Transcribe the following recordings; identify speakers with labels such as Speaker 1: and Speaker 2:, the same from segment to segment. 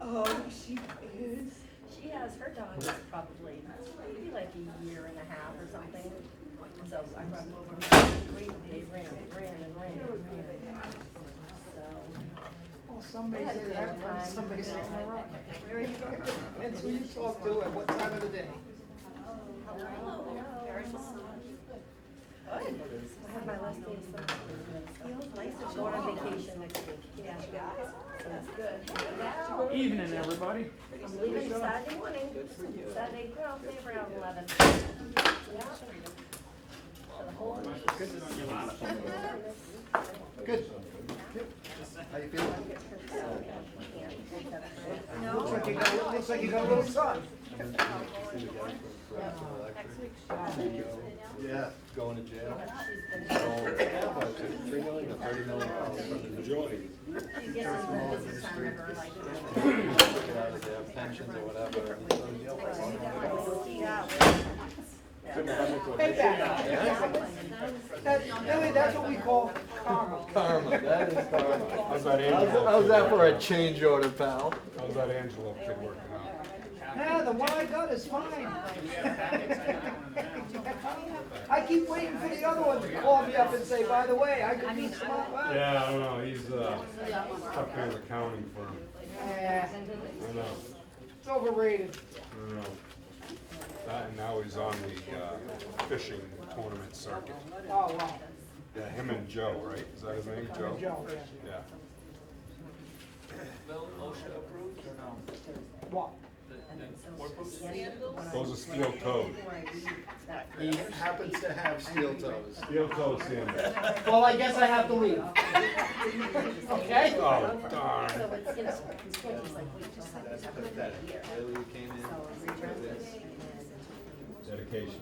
Speaker 1: Oh, she is.
Speaker 2: She has, her dog is probably maybe like a year and a half or something. So I brought them over, they ran. So.
Speaker 1: Well, somebody's in there, somebody's in around. There you go. Depends who you talk to at what time of the day.
Speaker 2: Hello. Good. I have my last day of summer. Feels nice to go on vacation next week. Yeah, guys. So that's good.
Speaker 3: Evening, everybody.
Speaker 2: I'm leaving Saturday morning. Saturday, well, maybe around 11. Yeah. For the whole week.
Speaker 4: Good to see you, Lana. Good. How you feeling?
Speaker 1: Looks like you got a little sun.
Speaker 4: Yeah, going to jail. So, about 3 million to 30 million from the majority.
Speaker 2: She gets us the business time of her life.
Speaker 4: Get out of their pensions or whatever. And so,
Speaker 1: Payback. That's what we call karma.
Speaker 4: Karma, that is karma.
Speaker 3: How's that Angela?
Speaker 4: How's that for a change order, pal?
Speaker 3: How's that Angela kid working out?
Speaker 1: Yeah, the one I got is fine. I keep waiting for the other one to call me up and say, by the way, I could use some help.
Speaker 3: Yeah, I don't know. He's tough man's accounting firm.
Speaker 1: Yeah,
Speaker 3: I know.
Speaker 1: it's overrated.
Speaker 3: I know. That, and now he's on the fishing tournament circuit.
Speaker 1: Oh, wow.
Speaker 3: Yeah, him and Joe, right? Is that his name, Joe?
Speaker 1: Joe,
Speaker 3: Yeah.
Speaker 5: Bill, OSHA approved or no?
Speaker 1: What?
Speaker 3: Those are steel toed.
Speaker 4: He happens to have steel toes.
Speaker 3: Steel toe sandals.
Speaker 1: Well, I guess I have to leave. Okay?
Speaker 3: Oh, darn.
Speaker 2: So it's, you know, it's like we just had
Speaker 4: That's
Speaker 2: to have
Speaker 4: pathetic.
Speaker 2: a year.
Speaker 4: Really, you came in for this.
Speaker 3: Dedication.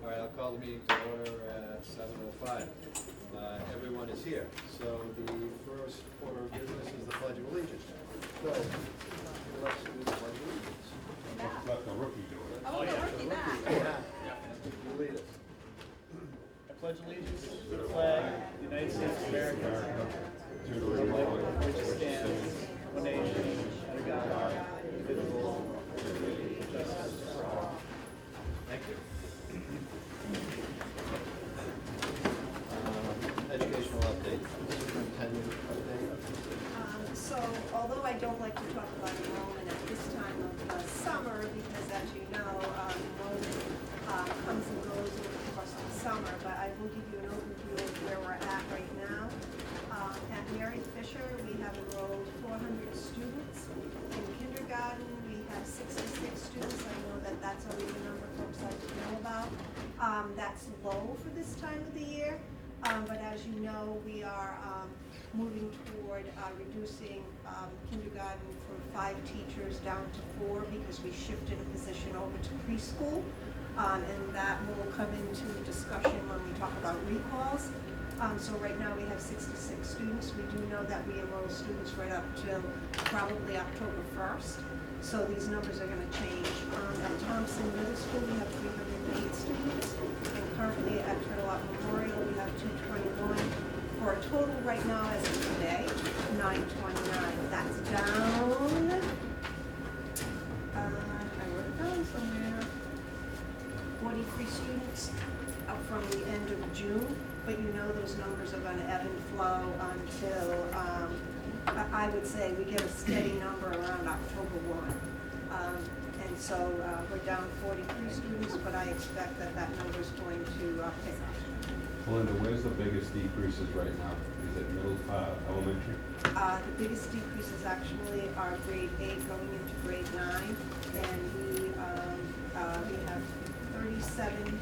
Speaker 4: All right, I'll call the meeting to order at 7:05. Everyone is here. So the first order of business is the Pledge of Allegiance. So, let's do the Pledge of Allegiance.
Speaker 3: Let the rookie do it.
Speaker 5: Oh, yeah.
Speaker 4: Yeah. You lead us.
Speaker 5: I pledge allegiance to the flag of the United States of America,
Speaker 3: To the
Speaker 5: republic
Speaker 3: republic
Speaker 5: which stands, one nation, under God, indivisible, with liberty and justice for all.
Speaker 4: Thank you. Educational update. Superintendent update.
Speaker 6: So although I don't like to talk about enrollment at this time of summer, because as you know, enrollment comes and goes over the course of the summer, but I will give you an overview of where we're at right now. At Mary Fisher, we have enrolled 400 students. In kindergarten, we have 66 students. I know that that's always a number folks like to know about. That's low for this time of the year, but as you know, we are moving toward reducing kindergarten from 5 teachers down to 4 because we shifted a position over to preschool. And that will come into discussion when we talk about recalls. So right now we have 66 students. We do know that we enroll students right up till probably October 1st. So these numbers are going to change. At Thompson Middle School we have 308 students. And currently at Turtle Rock Memorial we have 221. For a total right now as of today, 929. That's down, I wrote it down somewhere, 43 students from the end of June, but you know those numbers are going to ebb and flow until, I would say we get a steady number around October 1. And so we're down 43 students, but I expect that that number is going to pick up.
Speaker 3: Melinda, where's the biggest decreases right now? Is it elementary?
Speaker 6: The biggest decreases actually are grade 8 going into grade 9, and we have 37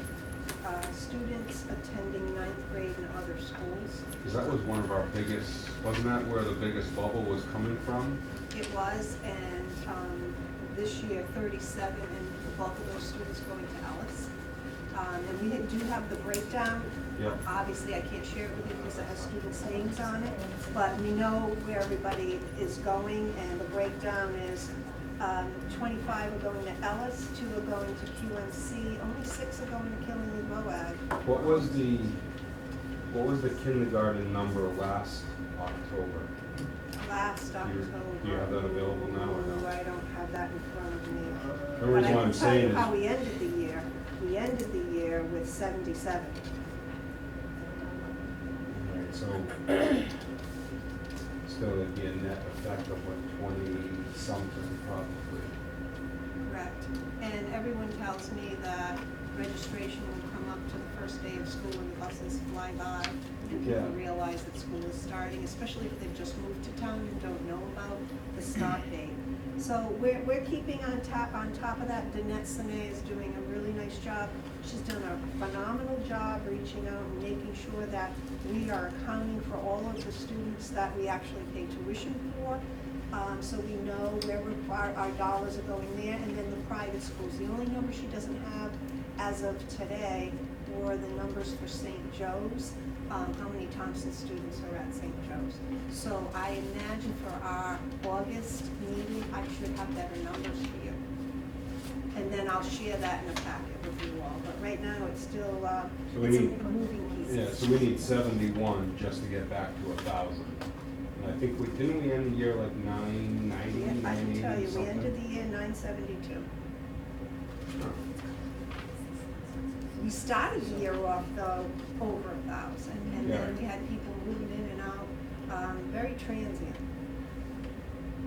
Speaker 6: students attending 9th grade in other schools.
Speaker 3: Because that was one of our biggest, wasn't that where the biggest bubble was coming from?
Speaker 6: It was, and this year 37, and the bulk of those students going to Ellis. And we do have the breakdown.
Speaker 3: Yep.
Speaker 6: Obviously, I can't share it with you because it has students' names on it, but we know where everybody is going, and the breakdown is 25 are going to Ellis, 2 are going to QMC, only 6 are going to Killingley Moab.
Speaker 3: What was the kindergarten number last October?
Speaker 6: last October.
Speaker 3: Do you have that available now or no?
Speaker 6: I don't have that in front of me.
Speaker 3: The reason why I'm saying
Speaker 6: But I can tell you how
Speaker 3: is,
Speaker 6: we ended the year. We ended the year with 77.
Speaker 3: right, so still it'd be a net effect of what, 20-something probably.
Speaker 6: Correct. And everyone tells me that registration will come up to the first day of school and buses fly by. And people
Speaker 3: Yeah.
Speaker 6: realize that school is starting, especially if they've just moved to town and don't know about the start date. So we're keeping on top of that. Danette Sine is doing a really nice job. She's done a phenomenal job reaching out and making sure that we are accounting for all of the students that we actually pay tuition for. So we know where our dollars are going there, and then the private schools. The only number she doesn't have as of today were the numbers for St. Joe's, how many Thompson students are at St. Joe's. So I imagine for our August meeting, I should have better numbers for you. And then I'll share that in a packet with you all, but right now it's still,
Speaker 3: So we
Speaker 6: it's
Speaker 3: need-
Speaker 6: moving pieces.
Speaker 3: Yeah, so we need 71 just to get back to 1,000. And I think didn't we end the year like 990,
Speaker 6: Yeah, I can tell you, we
Speaker 3: something?
Speaker 6: ended the year 972. We started the year off though over 1,000, and then
Speaker 3: Yeah.
Speaker 6: we had people moving in and out, very transient.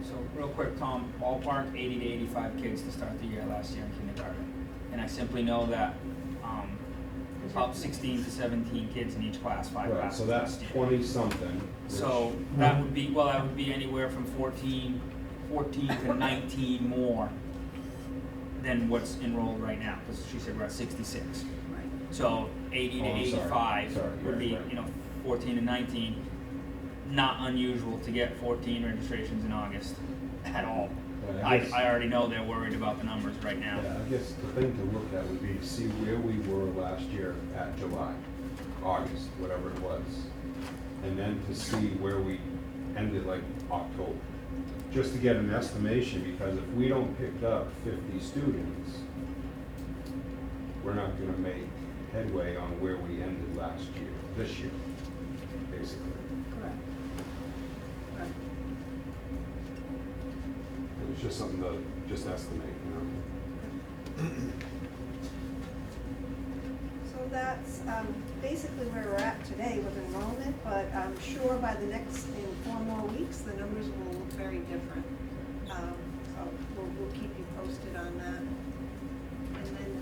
Speaker 7: So real quick, Tom, ballpark 80 to 85 kids to start the year last year in kindergarten. And I simply know that about 16 to 17 kids in each class, 5
Speaker 3: Right,
Speaker 7: classes
Speaker 3: so that's
Speaker 7: last year.
Speaker 3: 20-something.
Speaker 7: So that would be anywhere from 14 to 19 more than what's enrolled right now, because she said we're at 66.
Speaker 6: Right.
Speaker 7: So 80 to
Speaker 3: Oh, I'm sorry.
Speaker 7: 85
Speaker 3: Sorry,
Speaker 7: would be,
Speaker 3: right.
Speaker 7: 14 to 19. Not unusual to get 14 registrations in August at all.
Speaker 3: Right,
Speaker 7: I
Speaker 3: guess-
Speaker 7: already know they're worried about the numbers right now.
Speaker 3: Yeah, I guess the thing to look at would be to see where we were last year at July, August, whatever it was. And then to see where we ended like October. Just to get an estimation, because if we don't pick up 50 students, we're not gonna make headway on where we ended last year, this year, basically.
Speaker 6: Correct. Right.
Speaker 3: It was just something to just estimate, you know?
Speaker 6: So that's basically where we're at today with enrollment, but I'm sure by the next, in 4 more weeks, the numbers will look very different. So we'll keep you posted on that. And then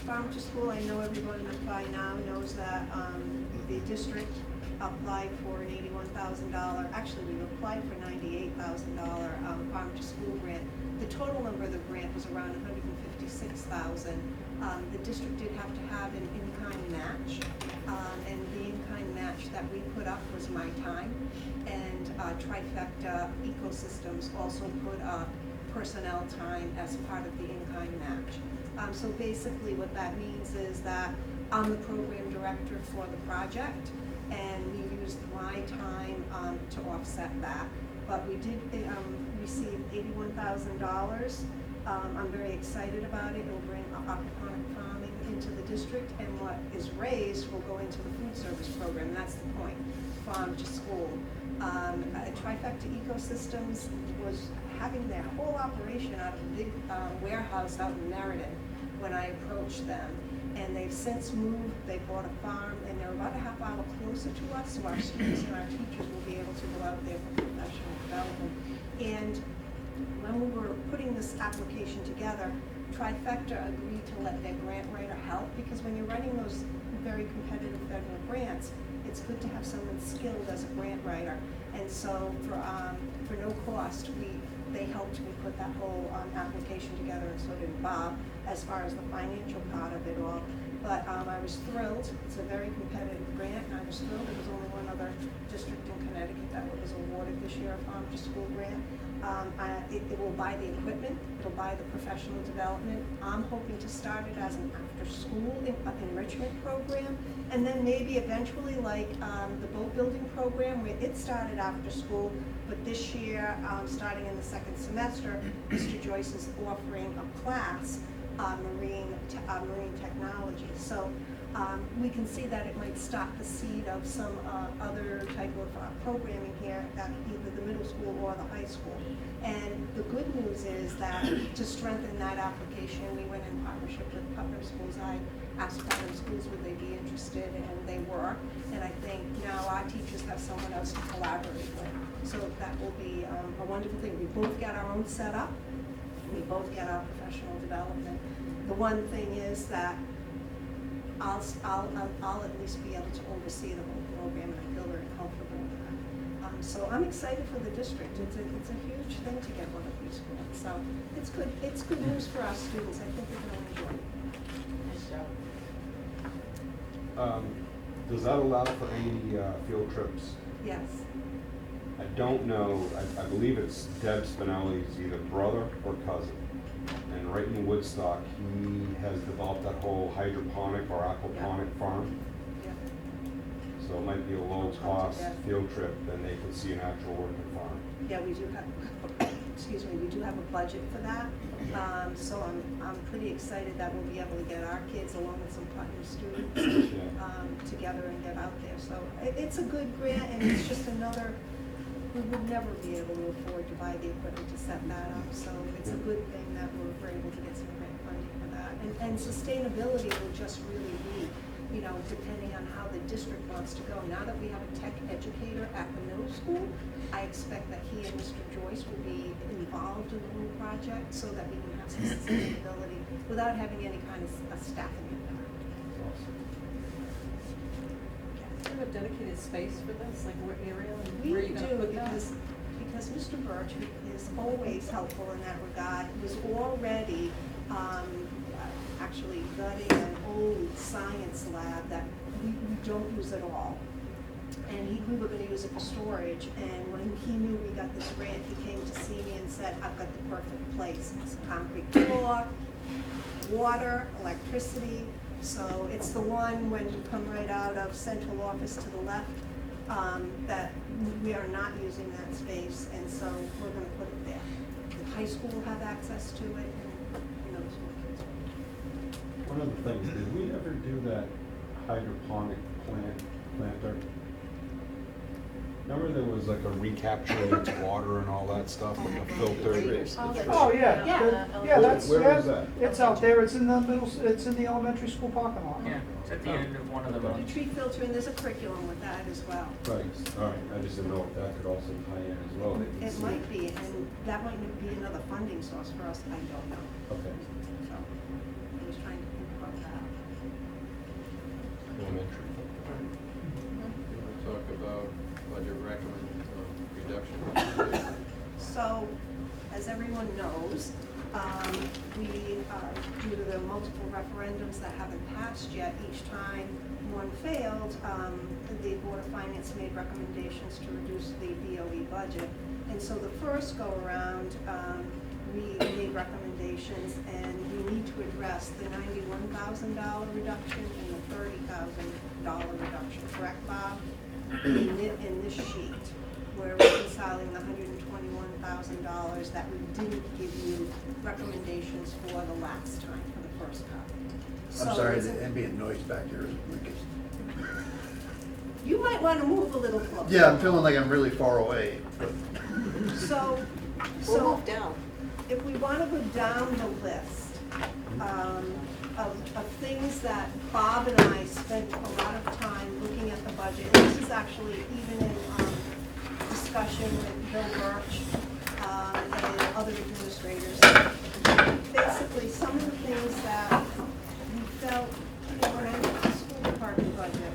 Speaker 6: Farm to School, I know everyone by now knows that the district applied for an $81,000, actually we applied for $98,000 Farm to School grant. The total number of the grant was around $156,000. The district did have to have an in-kind match, and the in-kind match that we put up was my time, and Trifecta Ecosystems also put up personnel time as part of the in-kind match. So basically what that means is that I'm the program director for the project, and we used my time to offset that. But we did receive $81,000. I'm very excited about it. It will bring aquaponic farming into the district, and what is raised will go into the food service program. That's the point, farm to school. Trifecta Ecosystems was having their whole operation out of a big warehouse out in Meriden when I approached them. And they've since moved, they bought a farm, and they're about a half hour closer to us, so our students and our teachers will be able to go out there for professional development. And when we were putting this application together, Trifecta agreed to let their grant writer help, because when you're writing those very competitive federal grants, it's good to have someone skilled as a grant writer. And so for no cost, they helped me put that whole application together, and so did Bob, as far as the financial part of it all. But I was thrilled. It's a very competitive grant, and I was thrilled. There was only one other district in Connecticut that was awarded this year a Farm to School grant. It will buy the equipment, it'll buy the professional development. I'm hoping to start it as an after-school enrichment program, and then maybe eventually like the boat building program, where it started after school, but this year, starting in the second semester, Mr. Joyce is offering a class on marine technology. So we can see that it might stop the seed of some other type of programming here at either the middle school or the high school. And the good news is that to strengthen that application, we went in partnership with Putnam Schools. I asked Putnam Schools would they be interested, and they were. And I think now our teachers have someone else to collaborate with. So that will be a wonderful thing. We both get our own setup. We both get our professional development. The one thing is that I'll at least be able to oversee the whole program, and I feel very comfortable with that. So I'm excited for the district. It's a huge thing to get one of these schools. So it's good news for our students. I think they're going to enjoy it.
Speaker 3: Does that allow for any field trips?
Speaker 6: Yes.
Speaker 3: I don't know, I believe it's Deb Spinelli's either brother or cousin. And right in Woodstock, he has developed that whole hydroponic or aquaponic farm.
Speaker 6: Yeah.
Speaker 3: So it might be a low-cost field trip, and they could see an actual working farm.
Speaker 6: Yeah, we do have, excuse me, we do have a budget for that. So I'm pretty excited that we'll be able to get our kids along with some Putnam students together and get out there. So it's a good grant, and it's just another, we would never be able to afford to buy the equipment to set that up. So it's a good thing that we're able to get some grant funding for that. And sustainability will just really be, you know, depending on how the district wants to go. Now that we have a tech educator at the middle school, I expect that he and Mr. Joyce will be involved in the whole project so that we can have some sustainability without having any kind of a staffing impact.
Speaker 1: Do you have a dedicated space for this, like what area and
Speaker 6: We
Speaker 1: where you gonna
Speaker 6: do,
Speaker 1: put that?
Speaker 6: because Mr. Birch is always helpful in that regard, was already, actually gutting an old science lab that we don't use at all. And we were gonna use it for storage, and when he knew we got this grant, he came to see me and said, I've got the perfect place. It's concrete floor, water, electricity. So it's the one when you come right out of central office to the left, that we are not using that space, and so we're gonna put it there. The high school will have access to it, and, you know,
Speaker 3: One of the things, did we ever do that hydroponic planter? Remember there was like a recapturing its water and all that stuff, like a filter?
Speaker 1: Oh, yeah, yeah, that's,
Speaker 3: Where is that?
Speaker 1: it's out there, it's in the middle, it's in the elementary school parking lot.
Speaker 7: Yeah, it's at the end of one of the
Speaker 6: the
Speaker 7: roads.
Speaker 6: tree filter, and there's a curriculum with that as well.
Speaker 3: Right, all right, I just didn't know if that could also tie in as well. They could
Speaker 6: It
Speaker 3: see-
Speaker 6: might be, and that might be another funding source for us, I don't know.
Speaker 3: Okay.
Speaker 6: So, I was trying to think about that.
Speaker 3: Elementary.
Speaker 4: Talk about budget reduction.
Speaker 6: So, as everyone knows, we, due to the multiple referendums that haven't passed yet, each time one failed, the Board of Finance made recommendations to reduce the BOE budget. And so the first go-around, we made recommendations, and we need to address the $91,000 reduction and the $30,000 reduction, correct, Bob? In this sheet, we're reconciling the $121,000 that we didn't give you recommendations for the last time, for the first cut.
Speaker 8: I'm sorry,
Speaker 6: it's
Speaker 8: the ambient noise back here is wicked.
Speaker 6: You might want to move a little closer.
Speaker 8: Yeah, I'm feeling like I'm really far away, but
Speaker 6: So,
Speaker 1: We'll move down.
Speaker 6: if we want to go down the list of things that Bob and I spent a lot of time looking at the budget, and this is actually even in discussion with Bill Birch and other administrators. Basically, some of the things that we felt, you know, when I looked at the school department budget,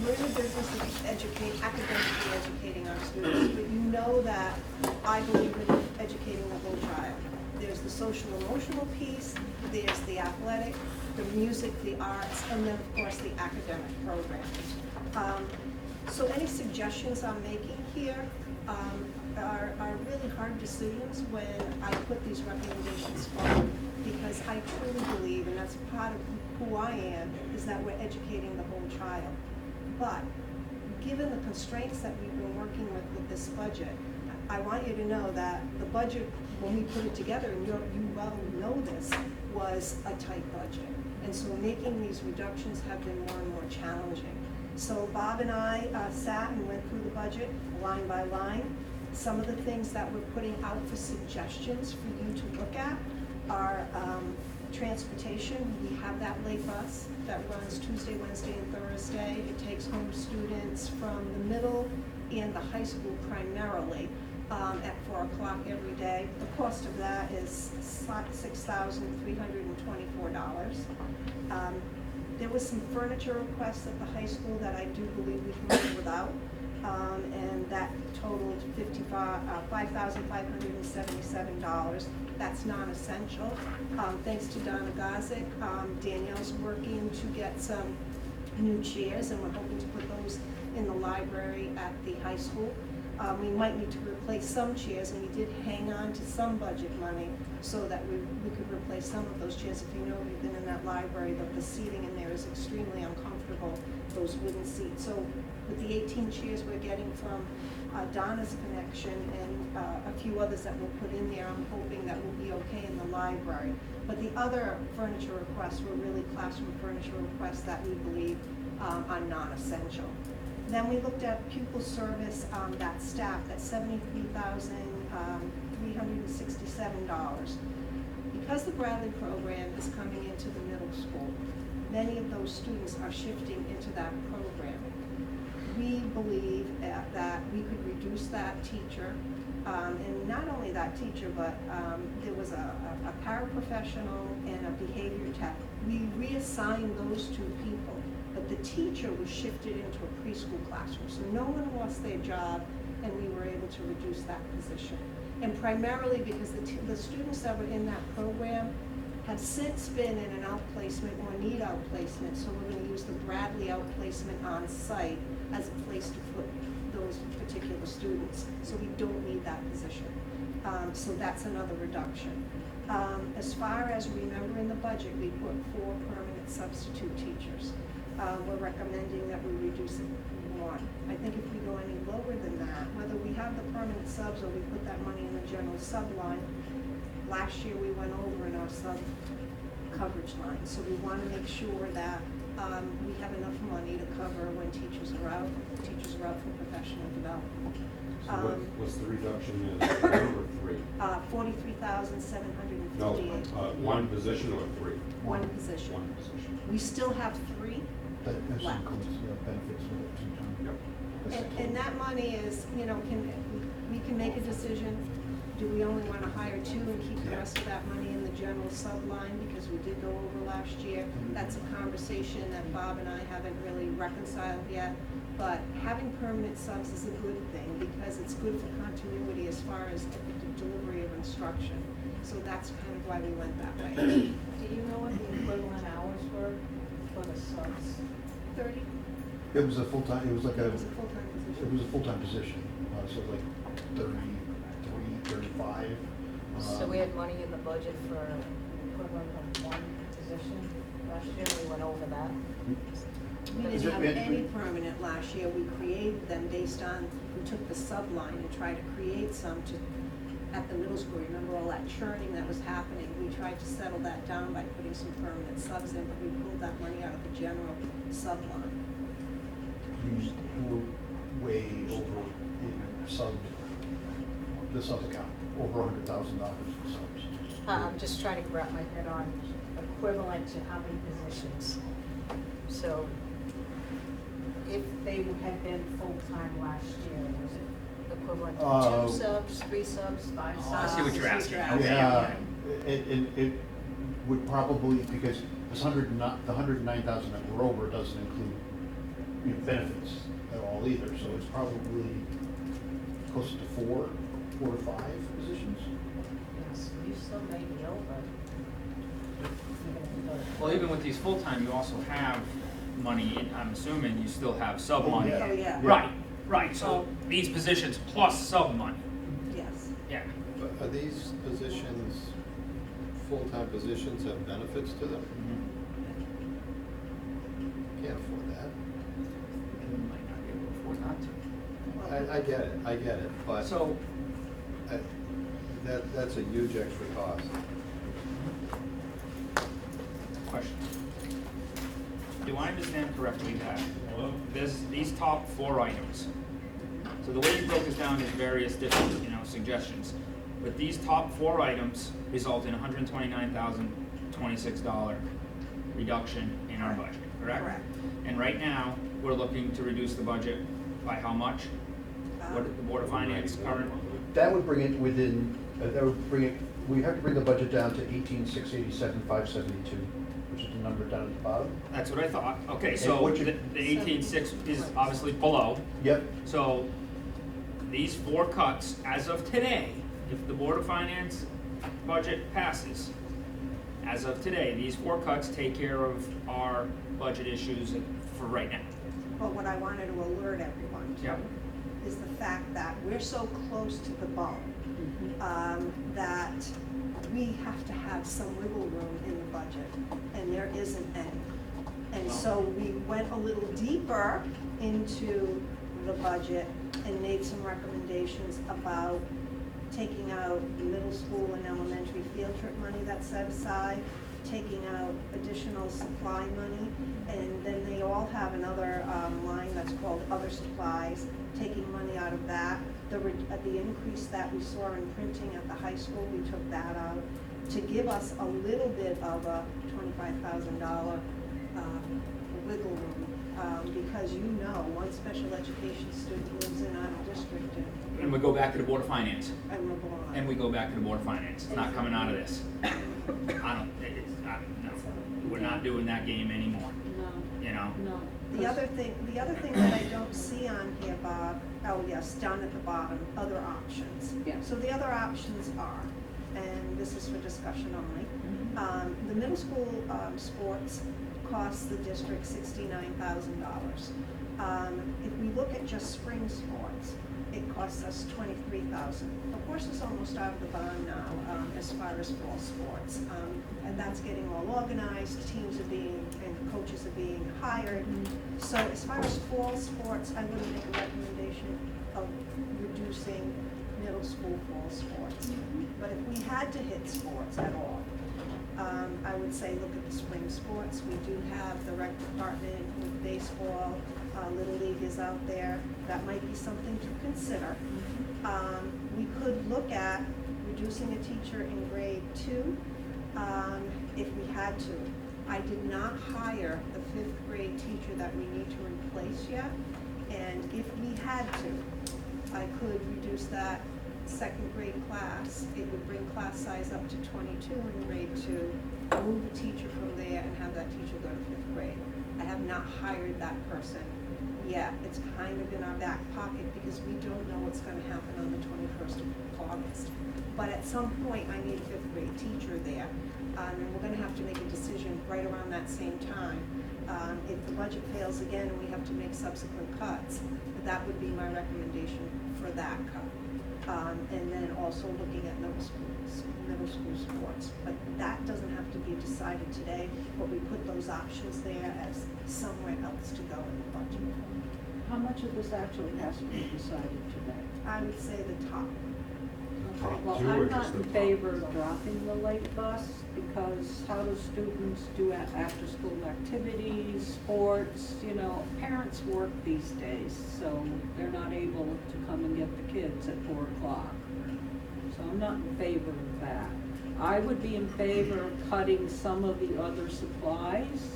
Speaker 6: we're in the business of academically educating our students, but you know that I believe in educating the whole child. There's the social emotional piece, there's the athletic, the music, the arts, and then of course the academic programs. So any suggestions I'm making here are really hard decisions when I put these recommendations forward, because I truly believe, and that's part of who I am, is that we're educating the whole child. But given the constraints that we've been working with this budget, I want you to know that the budget, when we put it together, and you well know this, was a tight budget. And so making these reductions have been more and more challenging. So Bob and I sat and went through the budget line by line. Some of the things that we're putting out for suggestions for you to look at are transportation. We have that late bus that runs Tuesday, Wednesday, and Thursday. It takes home students from the middle and the high school primarily at 4 o'clock every day. The cost of that is $6,324. There was some furniture requests at the high school that I do believe we can live without, and that totaled $5,577. That's non-essential. Thanks to Donna Gozick, Danielle's working to get some new chairs, and we're hoping to put those in the library at the high school. We might need to replace some chairs, and we did hang on to some budget money so that we could replace some of those chairs. If you know, you've been in that library, the seating in there is extremely uncomfortable, those wooden seats. So with the 18 chairs we're getting from Donna's connection and a few others that we'll put in there, I'm hoping that will be okay in the library. But the other furniture requests were really classroom furniture requests that we believe are non-essential. Then we looked at pupil service, that staff, that's $73,367. Because the Bradley program is coming into the middle school, many of those students are shifting into that program. We believe that we could reduce that teacher, and not only that teacher, but there was a paraprofessional and a behavior tech. We reassigned those two people, but the teacher was shifted into a preschool classroom. So no one lost their job, and we were able to reduce that position. And primarily because the students that were in that program have since been in an outplacement or need outplacement, so we're going to use the Bradley outplacement on site as a place to put those particular students. So we don't need that position. So that's another reduction. As far as remember in the budget, we put 4 permanent substitute teachers. We're recommending that we reduce it 1. I think if we go any lower than that, whether we have the permanent subs or we put that money in the general sub line, last year we went over in our sub coverage line. So we want to make sure that we have enough money to cover when teachers are out for professional development.
Speaker 3: So what's the reduction in, 4 or 3?
Speaker 6: 43,758.
Speaker 3: No, one position or 3?
Speaker 6: One position.
Speaker 3: One position.
Speaker 6: We still have 3
Speaker 8: That
Speaker 6: left.
Speaker 8: includes benefits at the same time.
Speaker 3: Yep.
Speaker 6: And that money is, we can make a decision. Do we only want to hire 2 and keep the rest of that money in the general sub line because we did go over last year? That's a conversation that Bob and I haven't really reconciled yet. But having permanent subs is a good thing because it's good for continuity as far as the delivery of instruction. So that's kind of why we went that way.
Speaker 2: Do you know what the equivalent hours were for the subs?
Speaker 6: 30?
Speaker 8: It was a full-time, it was like
Speaker 6: It was a full-time position.
Speaker 8: it was a full-time position, so like 33, 35.
Speaker 2: So we had money in the budget for equivalent of 1 position last year, we went over that.
Speaker 6: We didn't have any permanent last year. We created them based on, we took the sub line and tried to create some at the middle school. Remember all that churning that was happening? We tried to settle that down by putting some permanent subs in, but we pulled that money out of the general sub line.
Speaker 8: You were way over in the sub account, over $100,000 in subs.
Speaker 2: I'm just trying to wrap my head on equivalent to how many positions. So if they had been full-time last year, was it equivalent to 2 subs, 3 subs, 5 subs?
Speaker 7: I see what you're asking.
Speaker 8: Yeah, it would probably, because this the 109,000 that we're over doesn't include benefits at all either, so it's probably close to 4 to 5 positions.
Speaker 2: Yes, you still may be over.
Speaker 7: Well, even with these full-time, you also have money, in, I'm assuming you still have sub money.
Speaker 8: yeah.
Speaker 6: Oh, yeah.
Speaker 7: Right, so these positions plus sub money,
Speaker 6: Yes.
Speaker 7: yeah.
Speaker 4: But are these positions, full-time positions, have benefits to them? Can't afford that.
Speaker 7: You might not be able to afford not to.
Speaker 4: I get it, but
Speaker 7: So,
Speaker 4: that's a huge extra cost.
Speaker 7: question. do I understand correctly that there's these top 4 items? So the way you broke this down is various different, suggestions. But these top 4 items result in $129,026 reduction in our budget, correct?
Speaker 6: Correct.
Speaker 7: And right now, we're looking to reduce the budget by how much? What the Board of Finance current?
Speaker 8: That would bring it within, we have to bring the budget down to 18,687,572, which is the number down at the bottom.
Speaker 7: That's what I thought. Okay, so
Speaker 8: what you-
Speaker 7: the 18.6 is obviously below.
Speaker 8: Yep,
Speaker 7: So these 4 cuts, as of today, if the Board of Finance budget passes, as of today, these 4 cuts take care of our budget issues for right now.
Speaker 6: But what I wanted to alert everyone to
Speaker 7: Yep.
Speaker 6: is the fact that we're so close to the bone, that we have to have some wiggle room in the budget, and there isn't any. And so we went a little deeper into the budget and made some recommendations about taking out middle school and elementary field trip money that's set aside, taking out additional supply money, and then they all have another line that's called other supplies, taking money out of that. The increase that we saw in printing at the high school, we took that out to give us a little bit of a $25,000 wiggle room, because one special education student lives in our district,
Speaker 7: And we go back to the Board of Finance.
Speaker 6: and we're going.
Speaker 7: And we go back to the Board of Finance. It's not coming out of this. No, we're not doing that game anymore,
Speaker 2: No.
Speaker 6: The other thing that I don't see on here, Bob, down at the bottom, other options.
Speaker 2: Yeah.
Speaker 6: So the other options are, and this is for discussion only, the middle school sports costs the district $69,000. If we look at just spring sports, it costs us $23,000. The horse is almost out of the barn now as far as fall sports, and that's getting all organized. Teams are and coaches are being hired. So as far as fall sports, I wouldn't make a recommendation of reducing middle school fall sports. But if we had to hit sports at all, I would say look at the spring sports. We do have the rec department with baseball. Little League is out there. That might be something to consider. We could look at reducing a teacher in grade 2 if we had to. I did not hire the 5th grade teacher that we need to replace yet. And if we had to, I could reduce that 2nd grade class. It would bring class size up to 22 in grade 2, move a teacher from there and have that teacher go to 5th grade. I have not hired that person yet. It's kind of in our back pocket because we don't know what's going to happen on the 21st of August. But at some point, I need a 5th grade teacher there, and we're going to have to make a decision right around that same time. If the budget fails again and we have to make subsequent cuts, that would be my recommendation for that cut. And then also looking at middle school sports. But that doesn't have to be decided today, but we put those options there as somewhere else to go in the budget.
Speaker 2: How much of this actually has to be decided today?
Speaker 6: I would say the top.
Speaker 2: Well,
Speaker 3: Two or
Speaker 2: I'm not
Speaker 3: just
Speaker 2: in
Speaker 3: the
Speaker 2: favor of dropping the late bus, because how do students do after-school activities, sports, parents work these days, so they're not able to come and get the kids at 4 o'clock. So I'm not in favor of that. I would be in favor of cutting some of the other supplies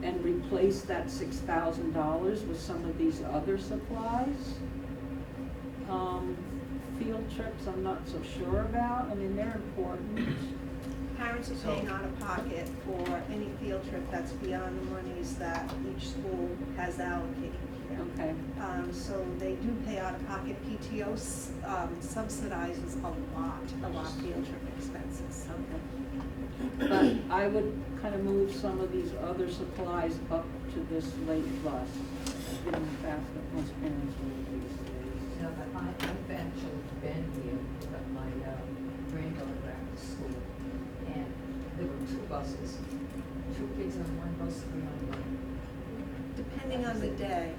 Speaker 2: and replace that $6,000 with some of these other supplies. Field trips, I'm not so sure about. I mean, they're important.
Speaker 6: Parents are paying out of pocket for any field trip that's beyond the monies that each school has allocated here.
Speaker 2: Okay.
Speaker 6: So they do pay out of pocket. PTO subsidizes a lot of our field trip expenses.
Speaker 2: But I would kind of move some of these other supplies up to this late bus, given the fact that most parents will these days.
Speaker 9: No, but I've actually been here with my granddaughter back to school, and there were 2 buses, 2 kids on one bus, 3 on one.
Speaker 6: Depending on the day,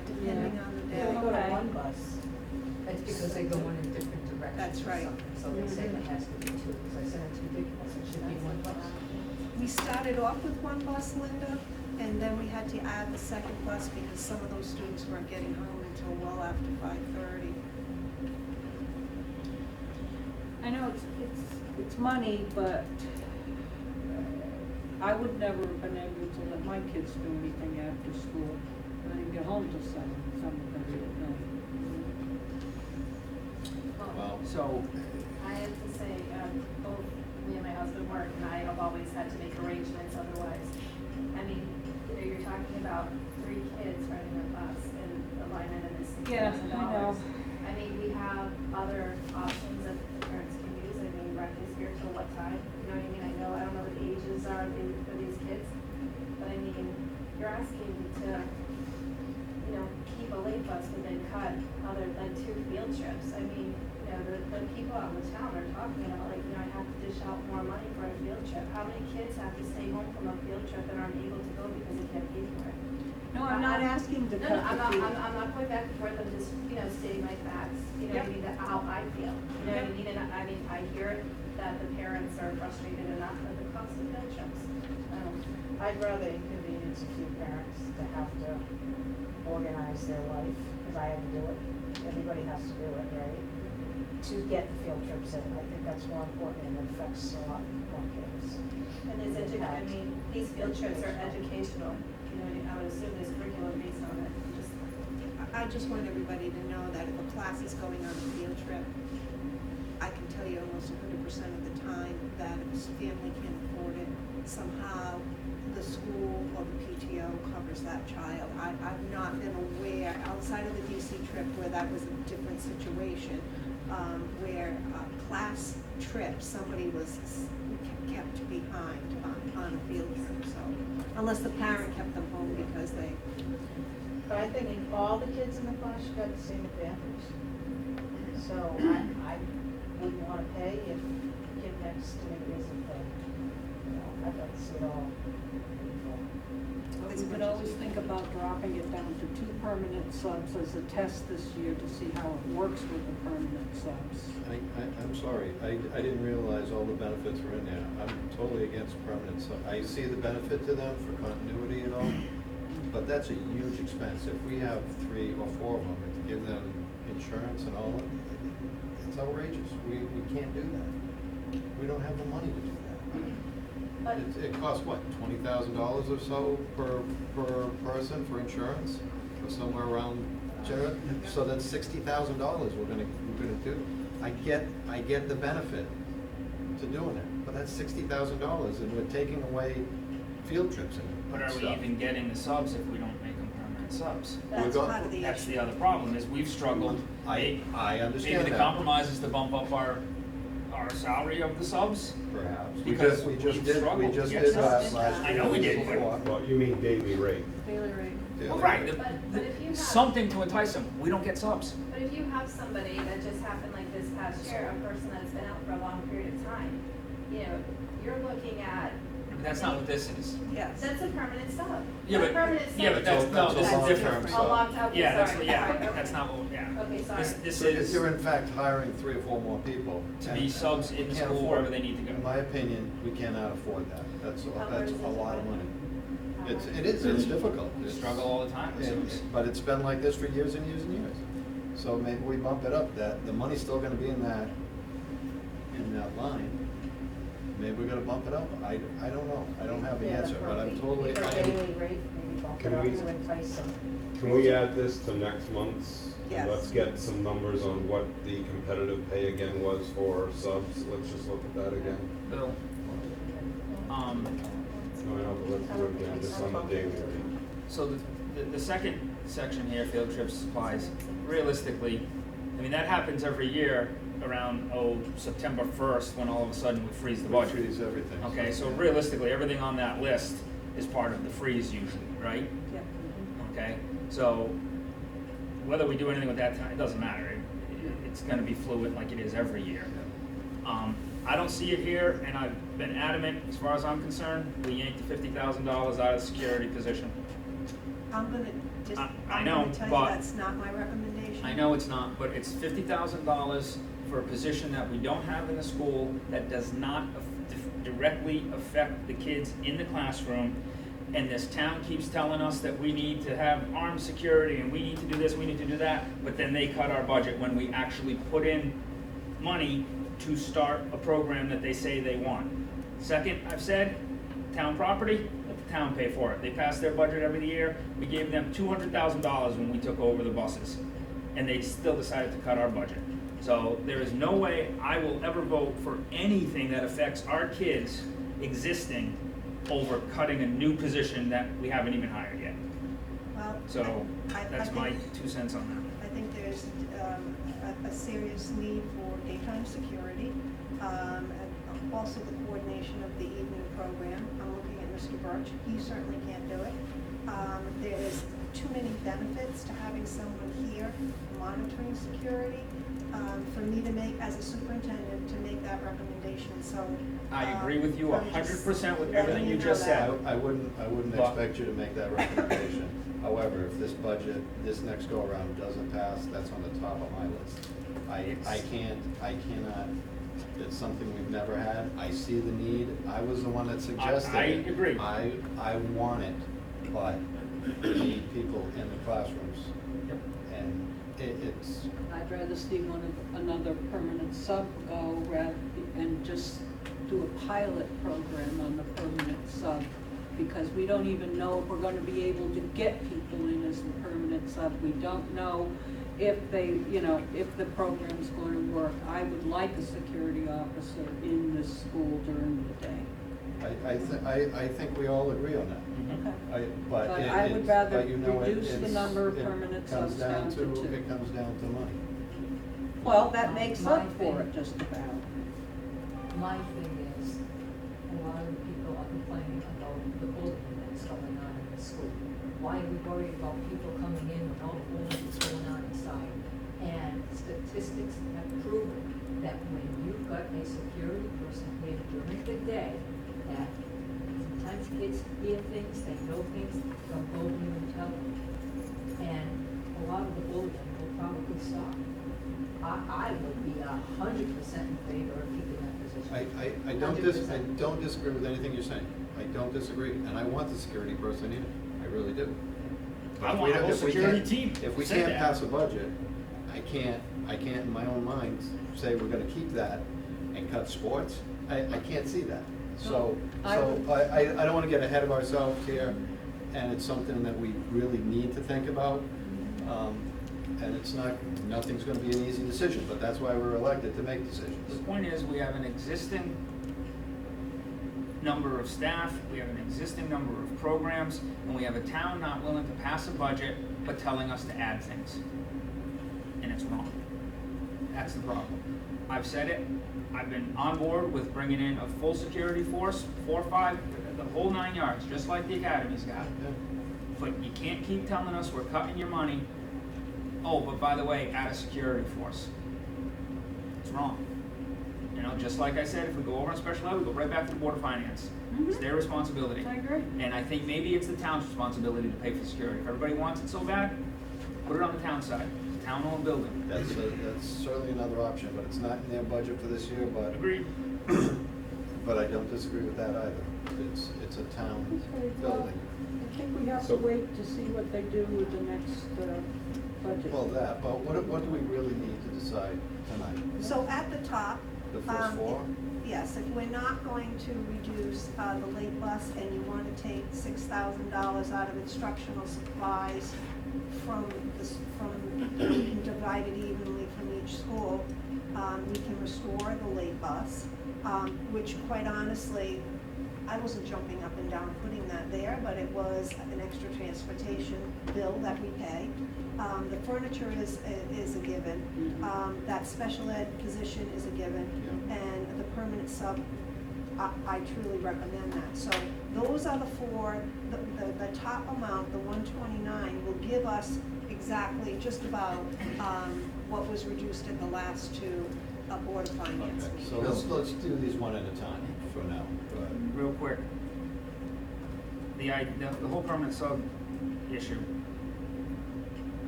Speaker 6: depending on the
Speaker 2: Yeah,
Speaker 6: day.
Speaker 2: go to one
Speaker 9: bus. That's because they go in different directions.
Speaker 6: That's
Speaker 9: or
Speaker 6: right.
Speaker 9: something. So they say it has to be 2, because I said it's ridiculous, it should be 1 bus.
Speaker 6: We started off with one bus, Linda, And then we had to add the second bus because some of those students weren't getting home until well after 5:30.
Speaker 2: I know it's money, but I would never have been able to let my kids do anything after school. I didn't get home till 7:30 at night.
Speaker 4: Well,
Speaker 7: So,
Speaker 10: I have to say, both me and my husband work, and I have always had to make arrangements otherwise. I mean, you're talking about 3 kids running a bus, and the line item is
Speaker 2: Yeah,
Speaker 10: $6,000.
Speaker 2: I know.
Speaker 10: I mean, we have other options that the parents can use. I mean, rec is here till what time? You know what I mean? I don't know what the ages are for these kids, but I mean, you're asking to, keep a late bus, but then cut other, like 2 field trips. I mean, the people out in the town are talking about, like, I have to dish out more money for a field trip. How many kids have to stay home from a field trip and aren't able to go because they can't pay for it?
Speaker 2: No, I'm not asking to
Speaker 10: No,
Speaker 2: cut
Speaker 10: I'm
Speaker 2: the fee.
Speaker 10: not going back and forth, I'm just, stating my facts,
Speaker 2: Yep.
Speaker 10: I mean, how I feel. You know what I mean? And I mean, I hear that the parents are frustrated enough at the cost of field trips.
Speaker 2: I'd rather inconvenience a few parents to have to organize their life, because I have to do it. Everybody has to do it, right? To get the field trips in. I think that's more important and it affects a lot more kids.
Speaker 10: And I mean, these field trips are educational, I would assume there's curriculum based on it.
Speaker 6: I just want everybody to know that if a class is going on a field trip, I can tell you almost 100% of the time that if a family can't afford it, somehow the school or the PTO covers that child. I've not been aware, outside of the DC trip where that was a different situation, where class trip, somebody was kept behind on a field trip, so, unless the parent kept them home because they.
Speaker 2: But I think all the kids in the class got the same advantage. So I wouldn't want to pay if kid next to me isn't paying. I'd like to see it all.
Speaker 11: We could always think about dropping it down to 2 permanent subs as a test this year to see how it works with the permanent subs.
Speaker 4: I'm sorry, I didn't realize all the benefits were in there. I'm totally against permanent, so I see the benefit to them for continuity and all, but that's a huge expense. If we have 3 or 4 of them, to give them insurance and all, it's outrageous. We can't do that. We don't have the money to do that.
Speaker 10: But
Speaker 4: It costs what, $20,000 or so per person for insurance, or somewhere around, so that's $60,000 we're gonna do. I get the benefit to doing it, but that's $60,000 and we're taking away field trips and
Speaker 7: but are we
Speaker 4: stuff.
Speaker 7: even getting the subs if we don't make them permanent subs?
Speaker 6: That's
Speaker 4: got-
Speaker 6: part of the
Speaker 7: That's
Speaker 6: issue.
Speaker 7: the other problem, is we've struggled.
Speaker 4: I understand
Speaker 7: Maybe the
Speaker 4: that.
Speaker 7: compromise is to bump up our salary of the subs?
Speaker 4: Perhaps.
Speaker 7: Because
Speaker 4: We just
Speaker 7: we've
Speaker 4: did
Speaker 7: struggled to get
Speaker 4: that
Speaker 7: subs.
Speaker 4: last
Speaker 7: I
Speaker 4: year.
Speaker 7: know we did, but-
Speaker 4: Before.
Speaker 3: well, you mean daily rate?
Speaker 11: Daily rate.
Speaker 4: Yeah.
Speaker 7: Well, right,
Speaker 10: But if you have.
Speaker 7: something to entice them, we don't get subs.
Speaker 10: But if you have somebody that just happened like this past year, a person that's been out for a long period of time, you're looking at.
Speaker 7: That's not what this is.
Speaker 6: Yes.
Speaker 10: That's a permanent sub.
Speaker 7: Yeah,
Speaker 10: A
Speaker 7: but-
Speaker 10: permanent
Speaker 7: yeah,
Speaker 10: sub.
Speaker 7: but that's- no,
Speaker 4: this is
Speaker 10: That's
Speaker 4: different.
Speaker 10: A long time, okay,
Speaker 7: Yeah, that's,
Speaker 10: sorry,
Speaker 7: yeah,
Speaker 10: sorry, okay.
Speaker 7: that's not what, yeah.
Speaker 10: Okay, sorry.
Speaker 7: This
Speaker 4: So
Speaker 7: is
Speaker 4: you're in fact hiring 3 or 4 more people.
Speaker 7: to
Speaker 4: and
Speaker 7: be subs in
Speaker 4: we
Speaker 7: the
Speaker 4: can't
Speaker 7: school
Speaker 4: afford
Speaker 7: wherever
Speaker 4: it.
Speaker 7: they need to
Speaker 4: In
Speaker 7: go.
Speaker 4: my opinion, we cannot afford that. That's
Speaker 10: How hard is it
Speaker 4: a
Speaker 10: to
Speaker 4: lot of
Speaker 10: find?
Speaker 4: money.
Speaker 10: How
Speaker 4: It's
Speaker 10: hard?
Speaker 4: difficult.
Speaker 7: We
Speaker 4: It's-
Speaker 7: struggle all the time with
Speaker 4: and-
Speaker 7: subs.
Speaker 4: But it's been like this for years and years and years. So maybe we bump it up, that the money's still gonna be in that line. Maybe we're gonna bump it up. I don't know. I don't have the answer, but I'm totally.
Speaker 2: For daily rate, maybe bump it
Speaker 3: Can
Speaker 2: up
Speaker 3: we-
Speaker 2: to entice them.
Speaker 3: Can we add this to next month's?
Speaker 6: Yes.
Speaker 3: Let's get some numbers on what the competitive pay again was for subs. Let's just look at that again.
Speaker 7: Bill,
Speaker 3: No, I know, but let's do it again, just on the daily rate.
Speaker 7: so the second section here, field trip supplies, realistically, I mean, that happens every year around, September 1st, when all of a sudden we freeze the budget.
Speaker 4: Freeze everything.
Speaker 7: Okay, so realistically, everything on that list is part of the freeze usually, right?
Speaker 11: Yeah.
Speaker 7: Okay, so whether we do anything with that, it doesn't matter. It's gonna be fluid like it is every year. I don't see it here, and I've been adamant, as far as I'm concerned, we yanked the $50,000 out of the security position.
Speaker 6: I'm gonna just,
Speaker 7: I
Speaker 6: I'm
Speaker 7: know,
Speaker 6: gonna tell you
Speaker 7: but-
Speaker 6: that's not my recommendation.
Speaker 7: I know it's not, but it's $50,000 for a position that we don't have in the school, that does not directly affect the kids in the classroom. and this town keeps telling us that we need to have armed security, and we need to do this, we need to do that, but then they cut our budget when we actually put in money to start a program that they say they want. Second, I've said, town property, let the town pay for it. They pass their budget every year. We gave them $200,000 when we took over the buses, and they still decided to cut our budget. So there is no way I will ever vote for anything that affects our kids existing over cutting a new position that we haven't even hired yet.
Speaker 6: Well,
Speaker 7: So
Speaker 6: I
Speaker 7: that's
Speaker 6: think-
Speaker 7: my 2 cents on that.
Speaker 6: I think there's a serious need for daytime security, and also the coordination of the evening program. I'm looking at Mr. Birch, he certainly can't do it. There's too many benefits to having someone here monitoring security, for me to make, as a superintendent, to make that recommendation, so.
Speaker 7: I agree with you
Speaker 6: I'm just
Speaker 7: 100% with
Speaker 6: letting
Speaker 7: everything you
Speaker 6: know
Speaker 7: just
Speaker 6: that.
Speaker 7: said.
Speaker 4: I wouldn't
Speaker 7: But-
Speaker 4: expect you to make that recommendation. However, if this budget, this next go-around doesn't pass, that's on the top of my list. I cannot, it's something we've never had. I see the need. I was the one that suggested
Speaker 7: I
Speaker 4: it.
Speaker 7: agree.
Speaker 4: I want it, but we need people in the classrooms.
Speaker 7: Yep.
Speaker 4: And it's,
Speaker 11: I'd rather see another permanent sub go and just do a pilot program on the permanent sub, because we don't even know if we're gonna be able to get people in as the permanent sub. We don't know if they, if the program's gonna work. I would like a security officer in this school during the day.
Speaker 4: I think we all agree on that.
Speaker 11: Okay.
Speaker 4: But
Speaker 11: I would rather
Speaker 4: but you know,
Speaker 11: reduce the
Speaker 4: it's-
Speaker 11: number of
Speaker 4: it
Speaker 11: permanent
Speaker 4: comes
Speaker 11: subs down to 2.
Speaker 4: It comes down to money.
Speaker 11: Well, that makes
Speaker 9: My
Speaker 11: up for
Speaker 9: thing-
Speaker 11: it just about.
Speaker 9: My thing is, a lot of the people are complaining about the bullying that's going on in the school. Why are we worried about people coming in when all the bullying that's going on inside? And statistics have proven that when you've got a security person here during the day, that sometimes kids hear things, they know things, they'll go to and tell them. And a lot of the bullying will probably stop. I would be 100% in favor of keeping that position.
Speaker 4: I don't disagree with anything you're saying. I don't disagree, and I want the security person in it. I really do.
Speaker 7: I
Speaker 4: If
Speaker 7: want a
Speaker 4: we-
Speaker 7: whole
Speaker 4: if we
Speaker 7: security
Speaker 4: can't-
Speaker 7: team.
Speaker 4: If we
Speaker 7: Said
Speaker 4: can't
Speaker 7: that.
Speaker 4: pass a budget, I can't in my own mind say we're gonna keep that and cut sports. I can't see that. So
Speaker 11: I
Speaker 4: I don't wanna get ahead of ourselves here, and it's something that we really need to think about. And it's nothing's gonna be an easy decision, but that's why we're elected, to make
Speaker 7: The
Speaker 4: decisions.
Speaker 7: point is, we have an existing number of staff, we have an existing number of programs, and we have a town not willing to pass a budget, but telling us to add things. And it's wrong. That's the problem. I've said it, I've been on board with bringing in a full security force, 4 or 5, the whole 9 yards, just like the academy's got. But you can't keep telling us we're cutting your money. Oh, but by the way, add a security force. It's wrong. Just like I said, if we go over on special ed, we go right back to the Board of Finance. It's their responsibility.
Speaker 11: I agree.
Speaker 7: And I think maybe it's the town's responsibility to pay for security. If everybody wants it so bad, put it on the town side. It's a town-owned building.
Speaker 4: That's certainly another option, but it's not in their budget for this year, but.
Speaker 7: Agreed.
Speaker 4: But I don't disagree with that either. It's a town
Speaker 11: Okay, well,
Speaker 4: building.
Speaker 11: I think we have to
Speaker 3: So-
Speaker 11: wait to see what they do with the next budget.
Speaker 4: Well, but what do we really need to decide tonight?
Speaker 6: So at the top.
Speaker 4: The first 4?
Speaker 6: Yes, if we're not going to reduce the late bus and you want to take $6,000 out of instructional supplies we can divide it evenly from each school, we can restore the late bus, which quite honestly, I wasn't jumping up and down putting that there, but it was an extra transportation bill that we pay. The furniture is a given. That special ed position is a given.
Speaker 4: Yeah.
Speaker 6: And the permanent sub, I truly recommend that. So those are the 4, the top amount, the 129, will give us exactly just about what was reduced in the last 2 Board of Finance
Speaker 4: Okay,
Speaker 6: meetings.
Speaker 4: so let's do these one at a time for now. Go ahead.
Speaker 7: Real quick. The whole permanent sub issue.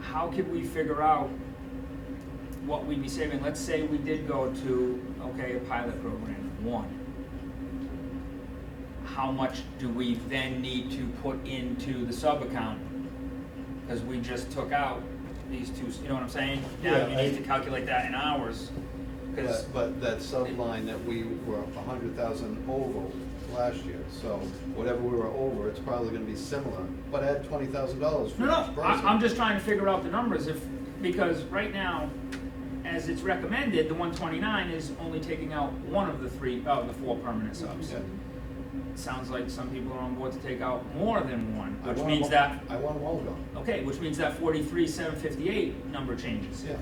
Speaker 7: How could we figure out what we'd be saving? Let's say we did go to, a pilot program, 1. how much do we then need to put into the sub account? Because we just took out these two, you know what I'm saying? Now
Speaker 4: Yeah,
Speaker 7: you need to calculate that in hours, because,
Speaker 4: But that subline that we were 100,000 over last year, so whatever we were over, it's probably gonna be similar, but add $20,000 for
Speaker 7: no,
Speaker 4: each
Speaker 7: no,
Speaker 4: person.
Speaker 7: I'm just trying to figure out the numbers, because right now, as it's recommended, the 129 is only taking out one of the the four permanent subs.
Speaker 4: Yeah.
Speaker 7: Sounds like some people are on board to take out more than one,
Speaker 4: I
Speaker 7: which
Speaker 4: want
Speaker 7: means
Speaker 4: them
Speaker 7: that,
Speaker 4: all- I want them all gone.
Speaker 7: okay, which means that 43,758 number changes.
Speaker 4: Yeah.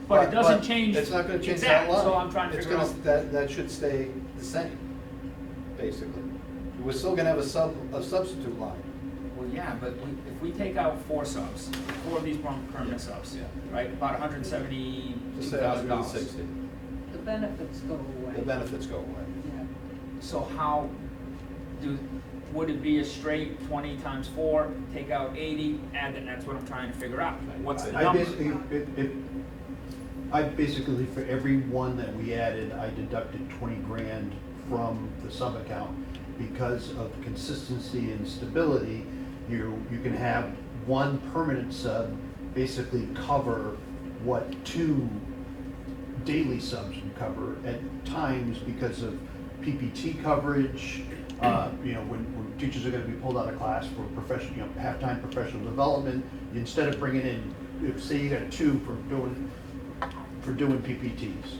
Speaker 7: But it doesn't change.
Speaker 4: It's not gonna change
Speaker 7: exact,
Speaker 4: that line.
Speaker 7: So I'm trying to
Speaker 4: It's
Speaker 7: figure
Speaker 4: gonna-
Speaker 7: out.
Speaker 4: That should stay the same, basically. We're still gonna have a substitute line.
Speaker 7: Well, yeah, but if we take out four subs, four of these permanent subs,
Speaker 4: Yeah.
Speaker 7: right, about $170,000.
Speaker 4: Just say 160.
Speaker 11: The benefits go away.
Speaker 4: The benefits go away.
Speaker 11: Yeah.
Speaker 7: So how would it be a straight 20 times 4, take out 80, add that? That's what I'm trying to figure out. What's the
Speaker 8: I
Speaker 7: number?
Speaker 8: basically, for every one that we added, I deducted 20 grand from the sub account. Because of consistency and stability, you can have one permanent sub basically cover what two daily subs would cover at times because of PPT coverage, when teachers are gonna be pulled out of class for professional, half-time professional development, instead of bringing in, say you got two for doing PPTs.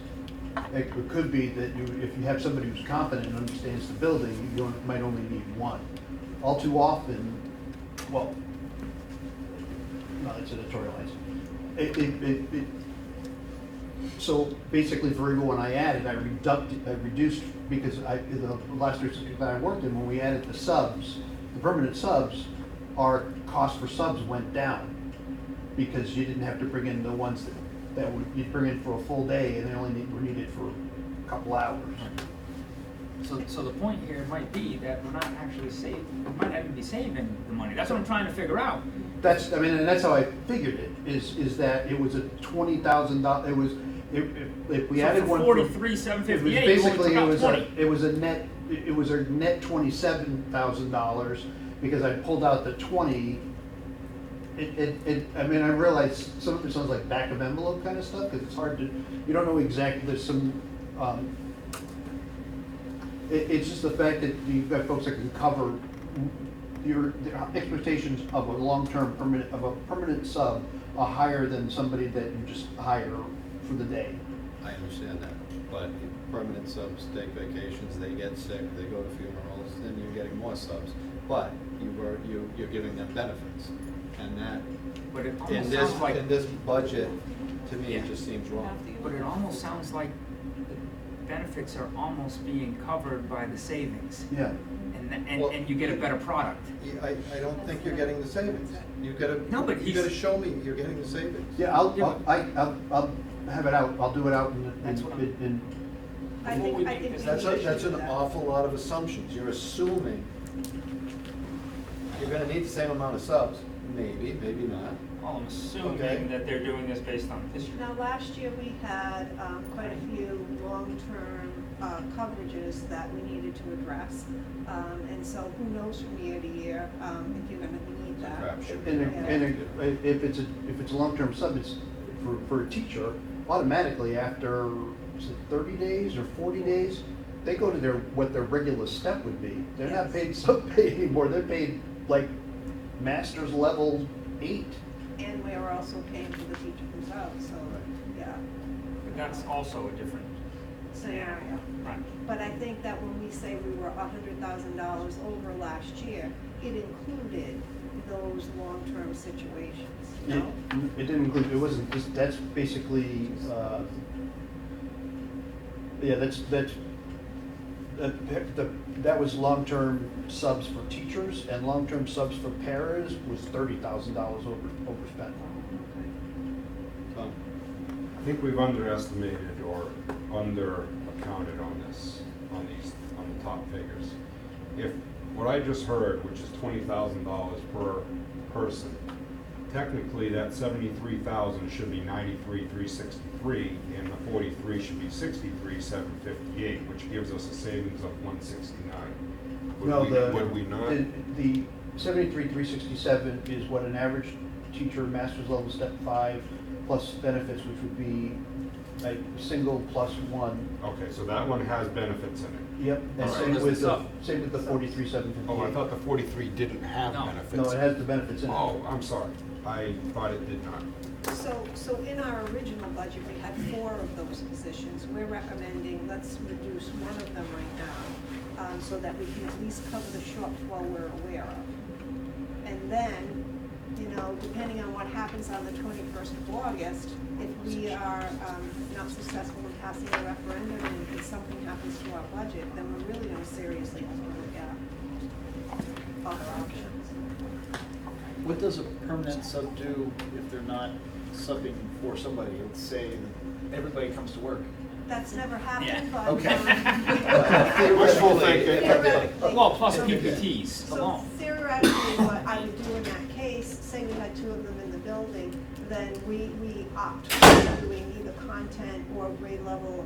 Speaker 8: It could be that if you have somebody who's competent and understands the building, you might only need one. All too often, well, no, it's editorializing. So basically for every one I added, I reduced, because the last district that I worked in, when we added the subs, the permanent subs, our cost for subs went down. Because you didn't have to bring in the ones you'd bring in for a full day and they only were needed for a couple hours.
Speaker 7: So the point here might be that we're not actually saving, we might even be saving the money. That's what I'm trying to figure out.
Speaker 8: And that's how I figured it, is that it was a $20,000, if we added one.
Speaker 7: 43,758,
Speaker 8: It was basically,
Speaker 7: it was
Speaker 8: a net $27,000, because I pulled out the 20. I realize some of it sounds like back of envelope kind of stuff, because it's hard to, you don't know exactly, there's some, it's just the fact that you've got folks that can cover the expectations of a permanent sub are higher than somebody that you just hire for the day.
Speaker 4: I understand that, but permanent subs take vacations, they get sick, they go to funerals, then you're getting more subs. But you're giving them benefits, and that,
Speaker 7: But it
Speaker 4: in
Speaker 7: almost
Speaker 4: this,
Speaker 7: sounds like,
Speaker 4: in this budget, to me,
Speaker 7: Yeah.
Speaker 4: it just seems wrong.
Speaker 7: but it almost sounds like the benefits are almost being covered by the savings.
Speaker 8: Yeah.
Speaker 4: Well-
Speaker 7: And you get a better product.
Speaker 4: I don't think you're getting the savings. You
Speaker 7: No, but
Speaker 4: you gotta
Speaker 7: he's-
Speaker 4: show me you're getting the savings.
Speaker 8: Yeah, I'll have it out, I'll do it out
Speaker 7: That's what I'm-
Speaker 8: in
Speaker 6: I think we should
Speaker 4: That's
Speaker 6: do
Speaker 4: an
Speaker 6: that.
Speaker 4: awful lot of assumptions. You're assuming you're gonna need the same amount of subs. Maybe, maybe not.
Speaker 7: Well, I'm assuming
Speaker 4: Okay.
Speaker 7: that they're doing this based on history.
Speaker 6: Now, last year, we had quite a few long-term coverages that we needed to address. And so who knows from year to year if you're gonna need that.
Speaker 4: Crapshoot.
Speaker 8: And if it's a long-term sub, it's for a teacher, automatically after, is it 30 days or 40 days, they go to what their regular step would be. They're not paid sub-pay anymore, they're paid like master's level 8.
Speaker 6: And we're also paying for the teacher who's out, so, yeah,
Speaker 7: But that's also a different
Speaker 6: scenario.
Speaker 7: Right.
Speaker 6: But I think that when we say we were $100,000 over last year, it included those long-term situations, you know?
Speaker 8: It didn't include, it wasn't, that's basically, yeah, that was long-term subs for teachers, and long-term subs for paras was $30,000 overspent.
Speaker 4: Tom?
Speaker 3: I think we've underestimated or under-accounted on the top figures. If what I just heard, which is $20,000 per person, technically, that 73,000 should be 93,363, and the 43 should be 63,758, which gives us a savings of 169. Would we not?
Speaker 8: The 73,367 is what an average teacher, master's level, step 5, plus benefits, which would be like single plus 1.
Speaker 3: Okay, so that one has benefits in it.
Speaker 8: Yep, and
Speaker 3: All right.
Speaker 8: same
Speaker 7: Let's
Speaker 8: with
Speaker 7: look
Speaker 8: the,
Speaker 7: this
Speaker 8: same with the 43,758.
Speaker 3: Oh, I thought the 43 didn't have
Speaker 7: No.
Speaker 3: benefits.
Speaker 8: No, it has the benefits in it.
Speaker 3: Oh, I'm sorry. I thought it did not.
Speaker 6: So in our original budget, we had 4 of those positions. We're recommending, let's reduce one of them right now, so that we can at least cover the shortfall we're aware of. And then, you know, depending on what happens on the 21st of August, if we are not successful in passing the referendum and if something happens to our budget, then we're really going to seriously have to look at other options.
Speaker 5: What does a permanent sub do if they're not subbing for somebody? Let's say everybody comes to work.
Speaker 6: That's never happened,
Speaker 7: Yeah.
Speaker 6: but.
Speaker 5: Okay.
Speaker 3: Wishful thinking.
Speaker 6: Theoretically.
Speaker 7: Well, plus
Speaker 6: So-
Speaker 7: PPTs
Speaker 6: So
Speaker 7: alone.
Speaker 6: theoretically, what I would do in that case, say we had 2 of them in the building, then we opt for doing either content or grade level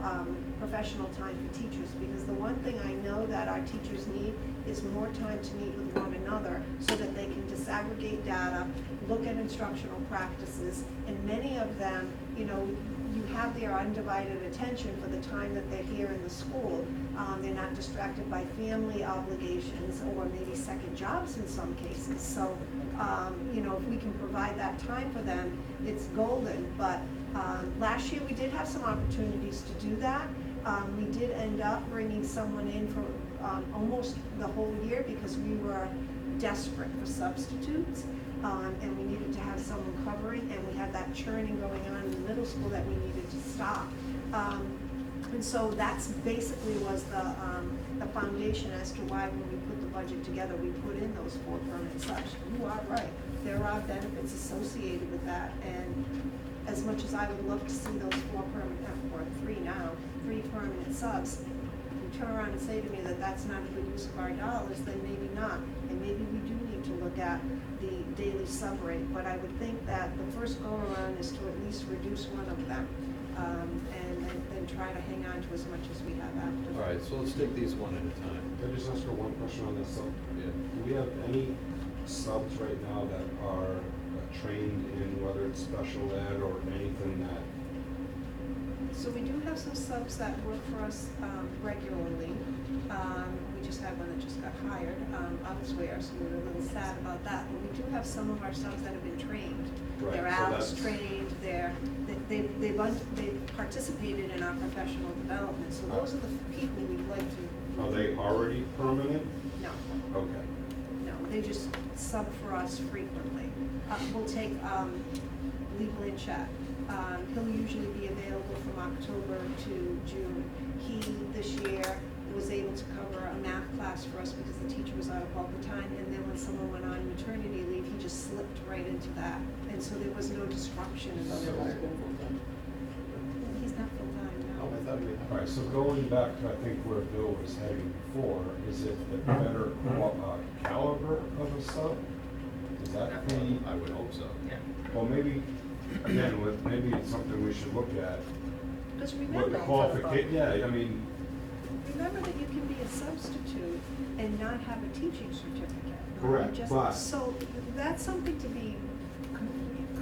Speaker 6: professional time for teachers. Because the one thing I know that our teachers need is more time to meet with one another so that they can disaggregate data, look at instructional practices, and many of them, you know, you have their undivided attention for the time that they're here in the school. They're not distracted by family obligations or maybe second jobs in some cases. So, you know, if we can provide that time for them, it's golden. But last year we did have some opportunities to do that. We did end up bringing someone in for almost the whole year because we were desperate for substitutes. And we needed to have someone covering, and we had that churning going on in the middle school that we needed to stop. And so that's basically was the foundation as to why when we put the budget together, we put in those 4 permanent subs. You are right, there are benefits associated with that, and as much as I would love to see those 4 permanent, or 3 now, 3 permanent subs, you turn around and say to me that that's not a good use of our dollars, then maybe not. And maybe we do need to look at the daily sub rate, but I would think that the first go around is to at least reduce one of them, and then try to hang on to as much as we have after.
Speaker 4: All right, so let's take these one at a time.
Speaker 3: Can I just ask her one question on this sub?
Speaker 4: Yeah.
Speaker 3: Do we have any subs right now that are trained in whether it's special ed or anything that?
Speaker 6: So we do have some subs that work for us regularly. We just had one that just got hired elsewhere, so we were a little sad about that. But we do have some of our subs that have been trained.
Speaker 3: Right,
Speaker 6: They're
Speaker 3: so
Speaker 6: ALICE
Speaker 3: that's-
Speaker 6: trained, they've participated in our professional development. So those are the people we'd like to.
Speaker 3: Are they already permanent?
Speaker 6: No.
Speaker 3: Okay.
Speaker 6: No, they just sub for us frequently. We'll take legal in chat. He'll usually be available from October to June. He, this year, was able to cover a math class for us because the teacher was out of bulk of time, and then when someone went on maternity leave, he just slipped right into that. And so there was no disruption in the He's not full-time now.
Speaker 4: Oh, I thought we.
Speaker 3: All right, so going back to, I think, where Bill was heading before, is it the better caliber of a sub? Is that the,
Speaker 4: I would hope so.
Speaker 7: Yeah.
Speaker 3: well, maybe, again, maybe it's something we should look at.
Speaker 6: Because
Speaker 3: What
Speaker 6: remember,
Speaker 3: the qualification, yeah, I mean,
Speaker 6: remember that you can be a substitute and not have a teaching certificate.
Speaker 3: Correct,
Speaker 6: Just-
Speaker 3: but-
Speaker 6: So that's something to be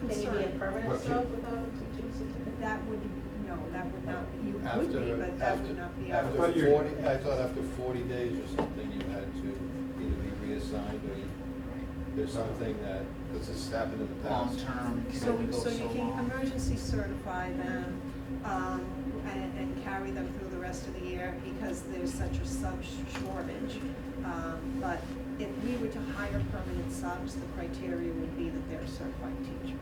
Speaker 10: Maybe a
Speaker 6: concerned.
Speaker 10: permanent
Speaker 3: But-
Speaker 10: sub without a teaching certificate?
Speaker 6: That would, no, that would not, you would be,
Speaker 4: After,
Speaker 6: but that would not be.
Speaker 4: after
Speaker 3: thought you-
Speaker 4: 40, I thought after 40 days or something, you had to either be reassigned or there's something that, because it's happened in the past.
Speaker 7: Long-term, can
Speaker 6: So,
Speaker 7: only go
Speaker 6: so you
Speaker 7: so
Speaker 6: can
Speaker 7: long.
Speaker 6: emergency certify them, and carry them through the rest of the year because there's such a sub shortage. But if we were to hire permanent subs, the criteria would be that they're a certified teacher.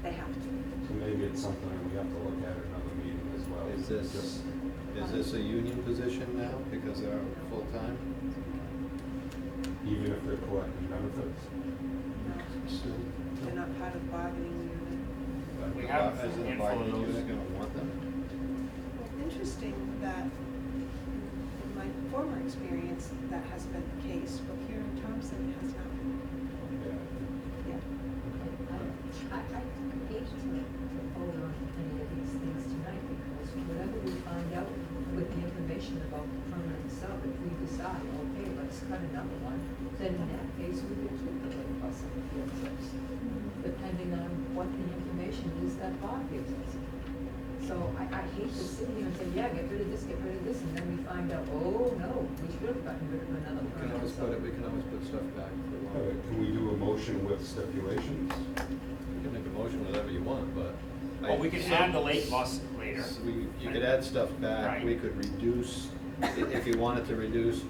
Speaker 6: They have to.
Speaker 3: so maybe it's something that we have to look at at another meeting as well.
Speaker 4: Is this a union position now because they're full-time?
Speaker 3: Even if they're collecting benefits?
Speaker 6: No, they're not part of the bargaining unit.
Speaker 7: We have
Speaker 4: As
Speaker 7: a
Speaker 4: in the
Speaker 7: handful of
Speaker 4: bargaining
Speaker 7: those.
Speaker 4: unit gonna want them?
Speaker 6: Well, interesting that in my former experience, that has been the case, but here in Thompson, it has not been.
Speaker 3: Yeah.
Speaker 6: Yeah.
Speaker 9: I hate to vote on any of these things tonight, because whatever we find out with the information about the permanent sub, if we decide, okay, let's cut another one, then in that case, we will keep the late bus and the field trips, depending on what the information is that Bob gives us. So I hate to sit here and say, yeah, get rid of this, and then we find out, oh, no, we should have gotten rid of another
Speaker 4: We can
Speaker 9: permanent
Speaker 4: always
Speaker 9: sub.
Speaker 4: we can always put stuff back if we
Speaker 3: Okay,
Speaker 4: want.
Speaker 3: can we do a motion with stipulations?
Speaker 4: You can make a motion whatever you want, but.
Speaker 7: Well, we can add the late bus later.
Speaker 4: You could add stuff back,
Speaker 7: Right.
Speaker 4: we could reduce, if you wanted to reduce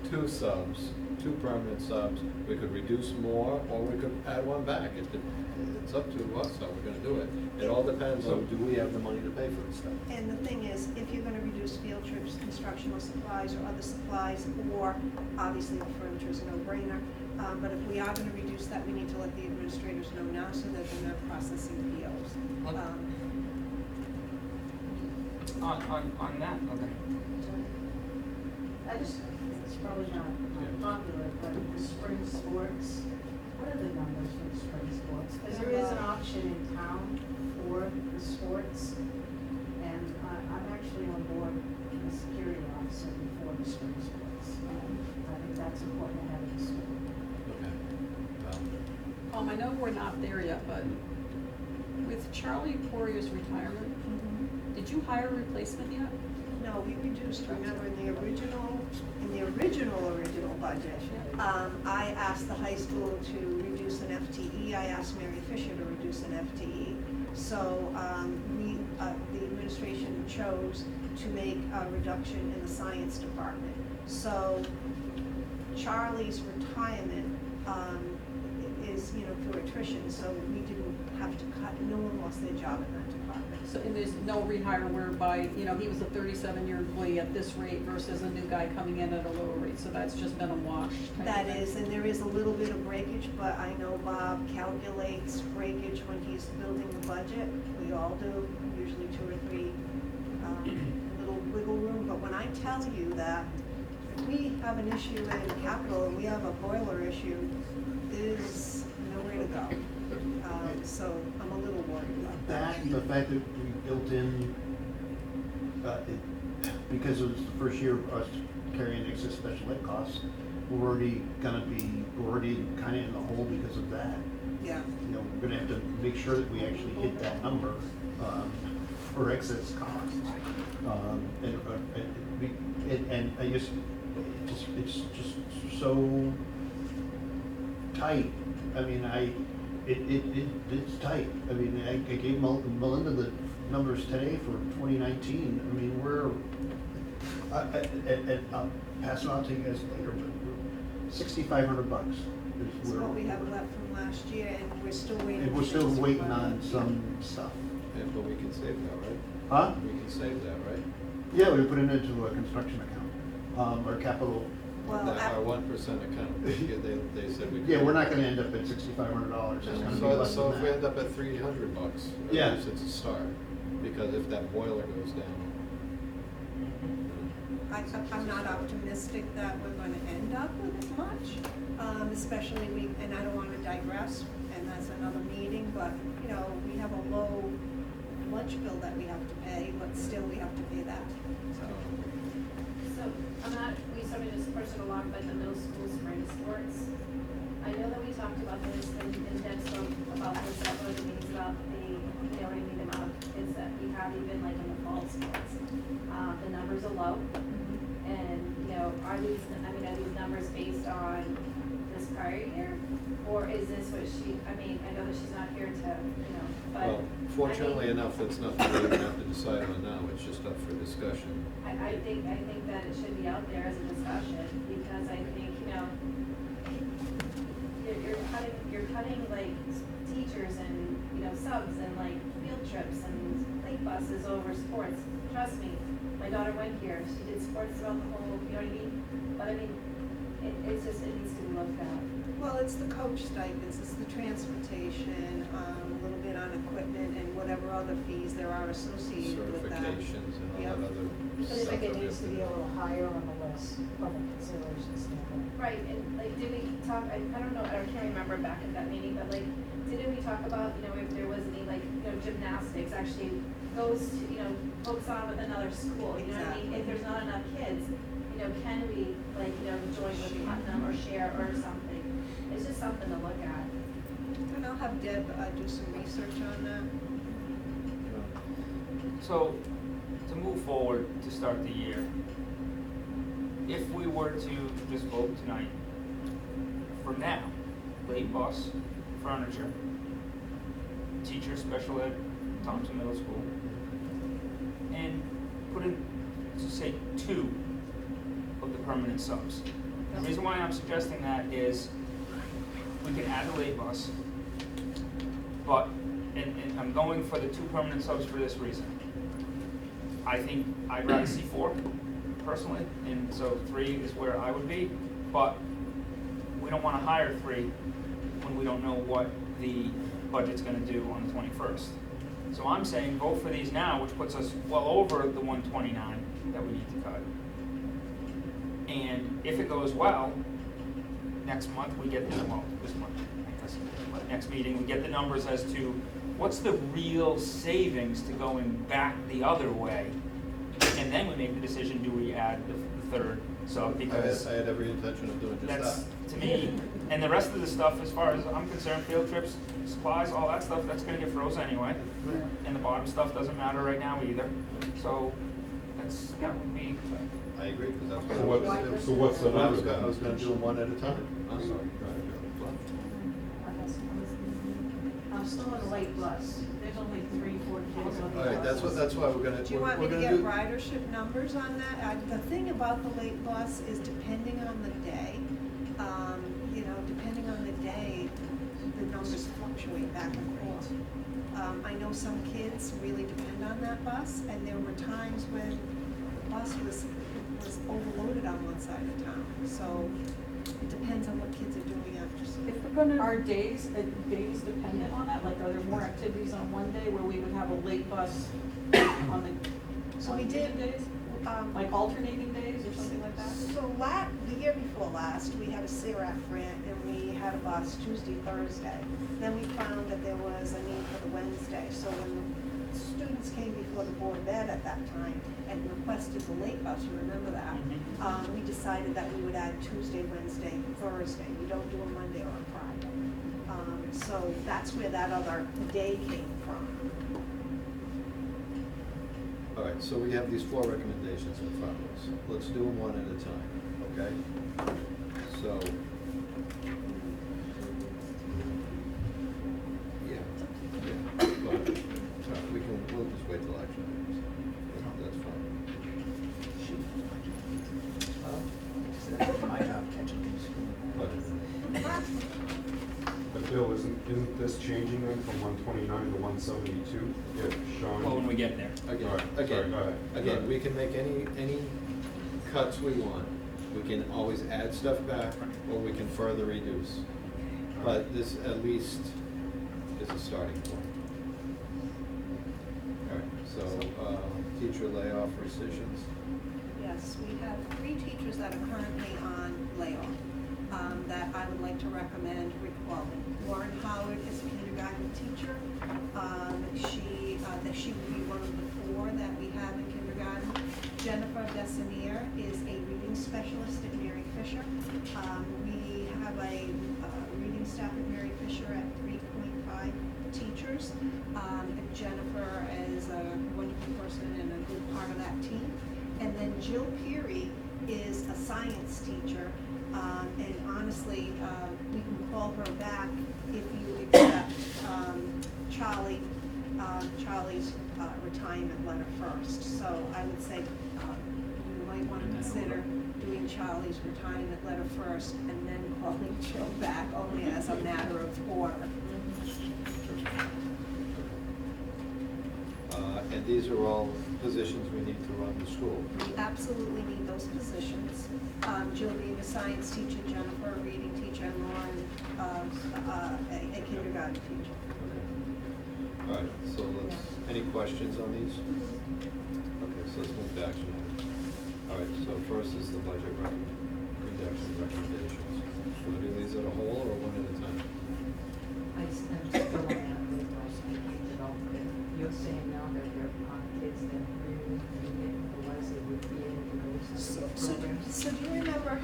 Speaker 4: 2 subs, 2 permanent subs, we could reduce more, or we could add one back. It's up to us how we're gonna do it. It all depends on, do we have the money to pay for this stuff?
Speaker 6: And the thing is, if you're gonna reduce field trips, instructional supplies, or other supplies, or obviously the furniture is a no-brainer, but if we are gonna reduce that, we need to let the administrators know now so that they're not processing POs.
Speaker 7: On that, okay.
Speaker 2: I just, it's probably not popular, but the spring sports, what are the numbers for the spring sports? Because there is an option in town for the sports, and I'm actually on board as a security officer before the spring sports. I think that's important to have in the school.
Speaker 4: Okay.
Speaker 12: I know we're not there yet, but with Charlie Poirier's retirement, did you hire a replacement yet?
Speaker 6: No, we reduced, remember, in the original budget, I asked the high school to reduce an FTE, I asked Mary Fisher to reduce an FTE. So, the administration chose to make a reduction in the science department. So, Charlie's retirement, is, through attrition, so we didn't have to cut, no one lost their job in that department.
Speaker 12: So, and there's no rehire whereby, he was a 37-year employee at this rate versus a new guy coming in at a lower rate, so that's just been a wash type of
Speaker 6: That
Speaker 12: thing.
Speaker 6: is, and there is a little bit of breakage, but I know Bob calculates breakage when he's building the budget. We all do, usually 2 or 3, little wiggle room, but when I tell you that if we have an issue in capital and we have a boiler issue, there's nowhere to go. So I'm a little worried about that.
Speaker 8: That and the fact that we built in, because it was the first year of us carrying excess special ed costs, we're already kind of in the hole because of that.
Speaker 6: Yeah.
Speaker 8: We're gonna have to make sure that we actually hit that number, for excess costs. And I guess, it's just so tight. I mean, it's tight. I mean, I gave Melinda the numbers today for 2019. I mean, and I'll pass it on to you guys later, but $6,500
Speaker 6: It's
Speaker 8: is where.
Speaker 6: what we have left from last year, and we're still waiting.
Speaker 8: And we're
Speaker 6: for
Speaker 8: still
Speaker 6: things to
Speaker 8: waiting
Speaker 6: come
Speaker 8: on
Speaker 6: out.
Speaker 8: some stuff.
Speaker 4: Yeah, but we can save that, right?
Speaker 8: Huh?
Speaker 4: We can save that, right?
Speaker 8: Yeah, we put it into a construction account, or capital.
Speaker 6: Well,
Speaker 4: Our 1% account, they said we could.
Speaker 8: Yeah, we're not gonna end up at $6,500. It's gonna be less
Speaker 4: So
Speaker 8: than
Speaker 4: if we
Speaker 8: that.
Speaker 4: end up at $300,
Speaker 8: Yeah.
Speaker 4: at least it's a start, because if that boiler goes down.
Speaker 6: I'm not optimistic that we're gonna end up with as much, especially and I don't wanna digress, and that's another meeting, but, we have a low lunch bill that we have to pay, but still we have to pay that, so.
Speaker 10: So, on that, we sort of just pushed it along, but the middle school spring sports, I know that we talked about this, and Deb spoke about this at one of the meetings about the amount of kids that we have even like in the fall sports. The numbers are low, and, are these numbers based on this prior year? Or is this what I know that she's not here to, but.
Speaker 4: Well, fortunately enough, that's nothing we even have to decide on now, it's just up for discussion.
Speaker 10: I think that it should be out there as a discussion, because I think, you're cutting like teachers and, subs and like field trips and late buses over sports. Trust me, my daughter went here, she did sports throughout the whole, you know what I mean? But it needs to be looked at.
Speaker 6: Well, it's the coach stipends, it's the transportation, a little bit on equipment and whatever other fees there are associated with that.
Speaker 4: Certifications and all
Speaker 6: Yep.
Speaker 4: that other
Speaker 2: I
Speaker 4: stuff.
Speaker 2: just think it
Speaker 4: that we
Speaker 2: needs
Speaker 4: have
Speaker 2: to
Speaker 4: do.
Speaker 2: be a little higher on the list from a consideration standpoint.
Speaker 10: Right, and like, did we talk, I don't know, I can't remember back at that meeting, but like, didn't we talk about, you know, if there was any, like, you know, gymnastics actually goes to, you know, hooks on with another school, you know what I mean? If there's not enough kids, you know, can we, like, you know, join with Putnam or share or something? It's just something to look at.
Speaker 6: And I'll have Deb do some research on that.
Speaker 7: So, to move forward to start the year, if we were to just vote tonight, from now, late bus, furniture, teacher, special ed, Thompson Middle School, and put in, to say, 2 of the permanent subs. The reason why I'm suggesting that is we can add the late bus, but, and I'm going for the 2 permanent subs for this reason. I think I'd rather see 4 personally, and so 3 is where I would be, but we don't wanna hire 3 when we don't know what the budget's gonna do on the 21st. So I'm saying vote for these now, which puts us well over the 129 that we need to cut. And if it goes well, next month we get the, well, this month, I guess, but next meeting, we get the numbers as to what's the real savings to going back the other way? And then we make the decision, do we add the 3rd sub, because
Speaker 4: I had every intention of doing just
Speaker 7: that's,
Speaker 4: that.
Speaker 7: to me, and the rest of the stuff, as far as I'm concerned, field trips, supplies, all that stuff, that's gonna get froze anyway. And the bottom stuff doesn't matter right now either, so that would be,
Speaker 4: I agree, because that's
Speaker 3: So
Speaker 4: what
Speaker 3: what's, so what's the
Speaker 4: I was
Speaker 3: number?
Speaker 4: gonna, I was gonna do them one at a time. I'm sorry, go ahead.
Speaker 2: I'm still on a late bus. There's only 3-4 kids on the
Speaker 4: All right, that's why we're gonna,
Speaker 6: Do you
Speaker 4: we're
Speaker 6: want me to
Speaker 4: gonna
Speaker 6: get
Speaker 4: do.
Speaker 6: ridership numbers on that? The thing about the late bus is depending on the day, you know, depending on the day, the numbers fluctuate back and forth. I know some kids really depend on that bus, and there were times when the bus was overloaded on one side of town. So it depends on what kids are doing after school.
Speaker 12: If we're gonna, are days dependent on that? Like, are there more activities on one day where we would have a late bus on the,
Speaker 6: So
Speaker 12: on
Speaker 6: we did,
Speaker 12: weekend days? Like alternating days or something like that?
Speaker 6: So the year before last, we had a CRAF grant and we had a bus Tuesday, Thursday. Then we found that there was a need for the Wednesday. So when the students came before the Board of Ed at that time and requested the late bus, you remember that? We decided that we would add Tuesday, Wednesday, Thursday. We don't do a Monday or a Friday. So that's where that other day came from.
Speaker 4: All right, so we have these 4 recommendations in front of us. Let's do them one at a time, okay? So. Yeah, go ahead. All right, we'll just wait till action items. That's fine.
Speaker 5: My job catching these.
Speaker 3: But Bill, isn't this changing then from 129 to 172? If Sean.
Speaker 7: well, when we get there.
Speaker 3: All right, sorry,
Speaker 4: Again,
Speaker 3: go ahead. Go
Speaker 4: again,
Speaker 3: ahead.
Speaker 4: we can make any cuts we want. We can always add stuff back, or we can further reduce. But this at least is a starting point. All right, so, teacher layoff rescissions.
Speaker 6: Yes, we have 3 teachers that are currently on layoff that I would like to recommend recalling. Lauren Howard is a kindergarten teacher. She would be one of the 4 that we have in kindergarten. Jennifer Desinier is a reading specialist at Mary Fisher. We have a reading staff at Mary Fisher at 3.5 teachers. Jennifer is a wonderful person and a good part of that team. And then Jill Peary is a science teacher, and honestly, we can call her back if you accept Charlie's retirement letter first. So I would say you might want to consider doing Charlie's retirement letter first and then calling Jill back, only as a matter of order.
Speaker 4: And these are all positions we need to run the school.
Speaker 6: We absolutely need those positions. Jill being a science teacher, Jennifer a reading teacher, and Lauren a kindergarten teacher.
Speaker 4: Okay. All right, so let's, any questions on these? Okay, so let's move to action items. All right, so first is the budget reduction recommendations. Should we do these as a whole or one at a time?
Speaker 9: I'm still on that with those thinking development. You're saying now that there are kids that really need it, otherwise they would be able to go to some of these programs?
Speaker 6: So do you remember,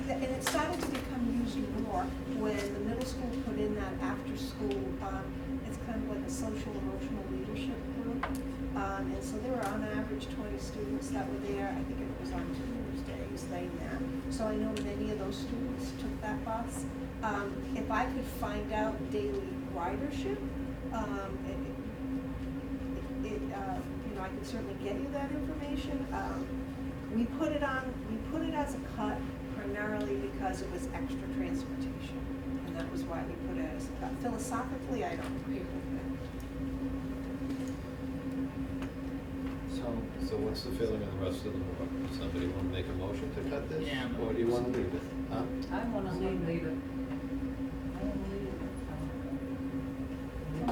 Speaker 6: and it started to become used more when the middle school put in that after-school, it's kind of like a social emotional leadership group. And so there were on average 20 students that were there. I think it was on Tuesdays they met. So I know many of those students took that bus. If I could find out daily ridership, I could certainly get you that information. We put it as a cut primarily because it was extra transportation. And that was why we put it as a cut. Philosophically, I don't agree with it.
Speaker 4: So what's the feeling of the rest of the board? Does somebody want to make a motion to cut this?
Speaker 7: Yeah,
Speaker 4: Or do you want to leave it? Huh?
Speaker 11: I wanna
Speaker 9: Leave
Speaker 11: leave it.
Speaker 9: it.
Speaker 11: I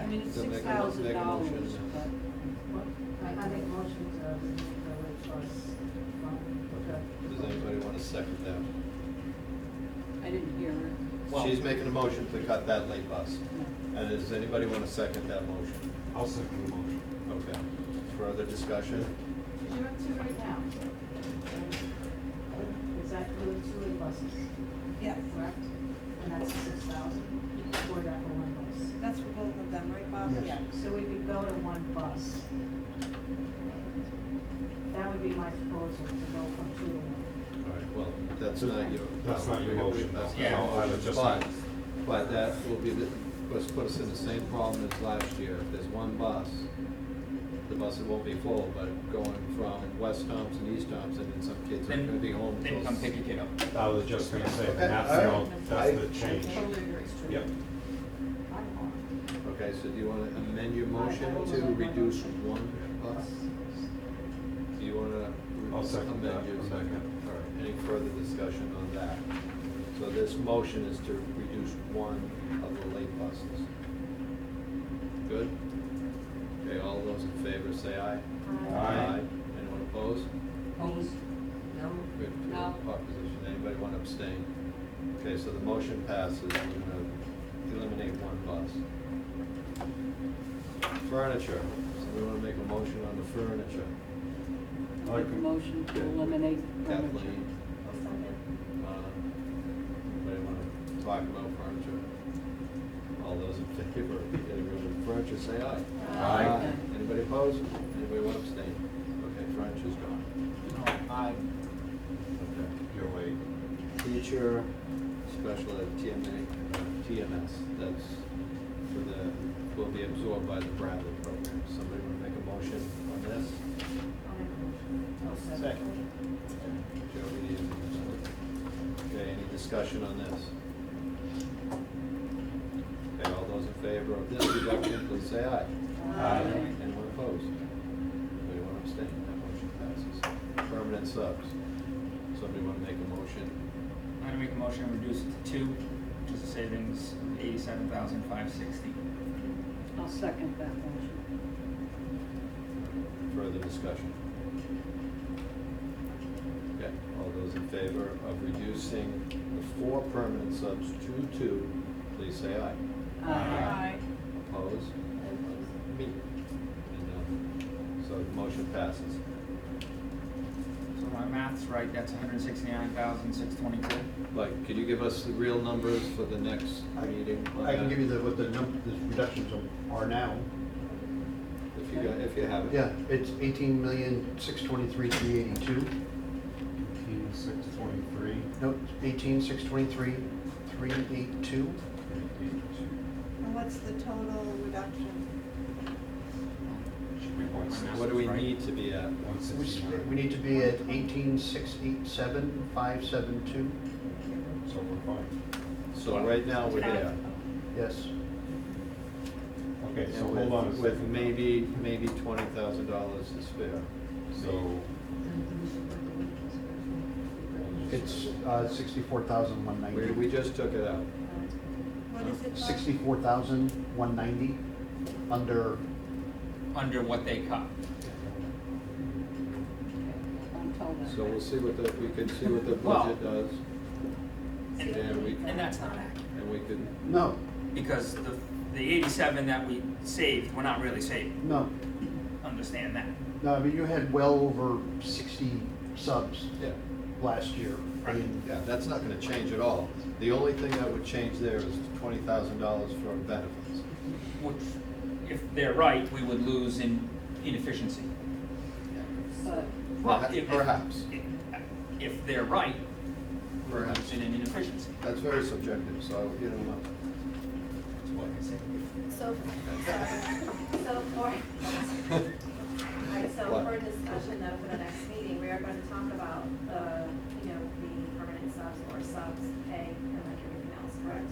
Speaker 11: mean, it's
Speaker 4: So make a
Speaker 11: $6,000,
Speaker 4: motion.
Speaker 11: but.
Speaker 9: I make motion to the Red Cross fund.
Speaker 4: Okay. Does anybody want to second that?
Speaker 11: I didn't hear it.
Speaker 7: Well-
Speaker 4: She's making a motion to cut that late bus.
Speaker 11: No.
Speaker 4: And does anybody want to second that motion?
Speaker 3: I'll second the motion.
Speaker 4: Okay. Further discussion?
Speaker 9: You're up to right now. Is that for the 2 buses,
Speaker 6: Yeah,
Speaker 9: correct? And that's 6,000, or that for one bus?
Speaker 6: that's for both of them, right, Bob?
Speaker 8: Yes.
Speaker 9: Yeah, so we could go to one bus. That would be my proposal, to go from 2 to 1.
Speaker 4: All right, well, that's not your.
Speaker 3: That's not your motion.
Speaker 4: That's
Speaker 7: Yeah.
Speaker 4: not your
Speaker 3: I was
Speaker 4: motion,
Speaker 3: just-
Speaker 4: but that will be, put us in the same problem as last year. If there's one bus, the buses won't be full, but going from West Thompson, East Thompson, and some kids are gonna be home.
Speaker 7: Then
Speaker 4: till-
Speaker 7: come pick your kid up.
Speaker 3: I was just gonna say,
Speaker 4: Okay,
Speaker 3: that's
Speaker 4: all
Speaker 3: the,
Speaker 4: right.
Speaker 3: only- that's the change.
Speaker 12: Totally agree.
Speaker 3: Yep.
Speaker 4: Okay, so do you wanna amend your motion to reduce one bus? Do you wanna?
Speaker 3: I'll second
Speaker 4: amend
Speaker 3: that.
Speaker 4: your
Speaker 3: I'll
Speaker 4: second?
Speaker 3: second.
Speaker 4: All right, any further discussion on that? So this motion is to reduce one of the late buses. Good? Okay, all those in favor say aye.
Speaker 3: Aye.
Speaker 4: Anyone opposed?
Speaker 9: Opposed? No?
Speaker 4: Good.
Speaker 11: No.
Speaker 4: Opposition, anybody want to abstain? Okay, so the motion passes, we're gonna eliminate one bus. Furniture, so we wanna make a motion on the furniture.
Speaker 11: Make a motion to eliminate furniture.
Speaker 4: Kathleen,
Speaker 10: I'll second.
Speaker 4: anybody wanna talk about furniture? All those in favor of getting rid of furniture, say aye.
Speaker 3: Aye.
Speaker 4: Anybody opposed? Anybody want to abstain? Okay, furniture's gone.
Speaker 7: Aye.
Speaker 4: Okay.
Speaker 3: Your way.
Speaker 4: Teacher, special ed, TMS, that's for the, will be absorbed by the Bradley program. Somebody want to make a motion on this?
Speaker 9: I'll make a motion. I'll
Speaker 5: Second.
Speaker 4: Jody, okay, any discussion on this? Okay, all those in favor of this reduction, please say aye.
Speaker 3: Aye.
Speaker 4: Anyone opposed? Anybody want to abstain? That motion passes. Permanent subs. Somebody want to make a motion?
Speaker 7: I'm gonna make a motion to reduce it to 2, which is a savings of $87,560.
Speaker 11: I'll second that motion.
Speaker 4: Further discussion? Okay, all those in favor of reducing the 4 permanent subs to 2, please say aye.
Speaker 12: Aye.
Speaker 4: Opposed? Me. And, so the motion passes.
Speaker 7: So my math's right, that's 169,622.
Speaker 4: Mike, could you give us the real numbers for the next meeting? on
Speaker 8: I can
Speaker 4: that?
Speaker 8: give you what the reductions are now.
Speaker 4: If you have it.
Speaker 8: Yeah, it's 18,623,382.
Speaker 3: 18,623.
Speaker 8: No, 18,623,382.
Speaker 6: And what's the total reduction?
Speaker 3: Should be
Speaker 4: What do we need to be at?
Speaker 3: 169.
Speaker 8: We need to be at 18,687,572.
Speaker 3: So we're fine.
Speaker 4: So right now, we're there.
Speaker 8: Yes.
Speaker 3: Okay, so
Speaker 4: And
Speaker 3: hold on a
Speaker 4: with
Speaker 3: second.
Speaker 4: maybe $20,000 to spare.
Speaker 3: So,
Speaker 8: It's 64,190.
Speaker 4: We just took it out.
Speaker 6: What is it? Bob?
Speaker 8: 64,190 under,
Speaker 7: Under what they cut.
Speaker 11: Don't tell them.
Speaker 4: So we'll see what we can see what the
Speaker 7: Well-
Speaker 4: budget does.
Speaker 7: And that's not accurate,
Speaker 4: And we could,
Speaker 8: no,
Speaker 7: because the 87 that we saved, we're not really saving,
Speaker 8: no,
Speaker 7: understand that.
Speaker 8: no, I mean, you had well over 60 subs
Speaker 4: yeah,
Speaker 8: last year. I mean,
Speaker 4: yeah, that's not gonna change at all. The only thing that would change there is $20,000 for benefits.
Speaker 7: Which, if they're right, we would lose in inefficiency.
Speaker 11: But
Speaker 4: Perhaps.
Speaker 7: If they're right, we're
Speaker 4: Perhaps.
Speaker 7: losing in inefficiency.
Speaker 4: That's very subjective, so you don't know.
Speaker 7: That's what I said.
Speaker 10: So, so
Speaker 4: What?
Speaker 10: for discussion though, for the next meeting, we are going to talk about the, the permanent subs or subs pay and like everything else, correct?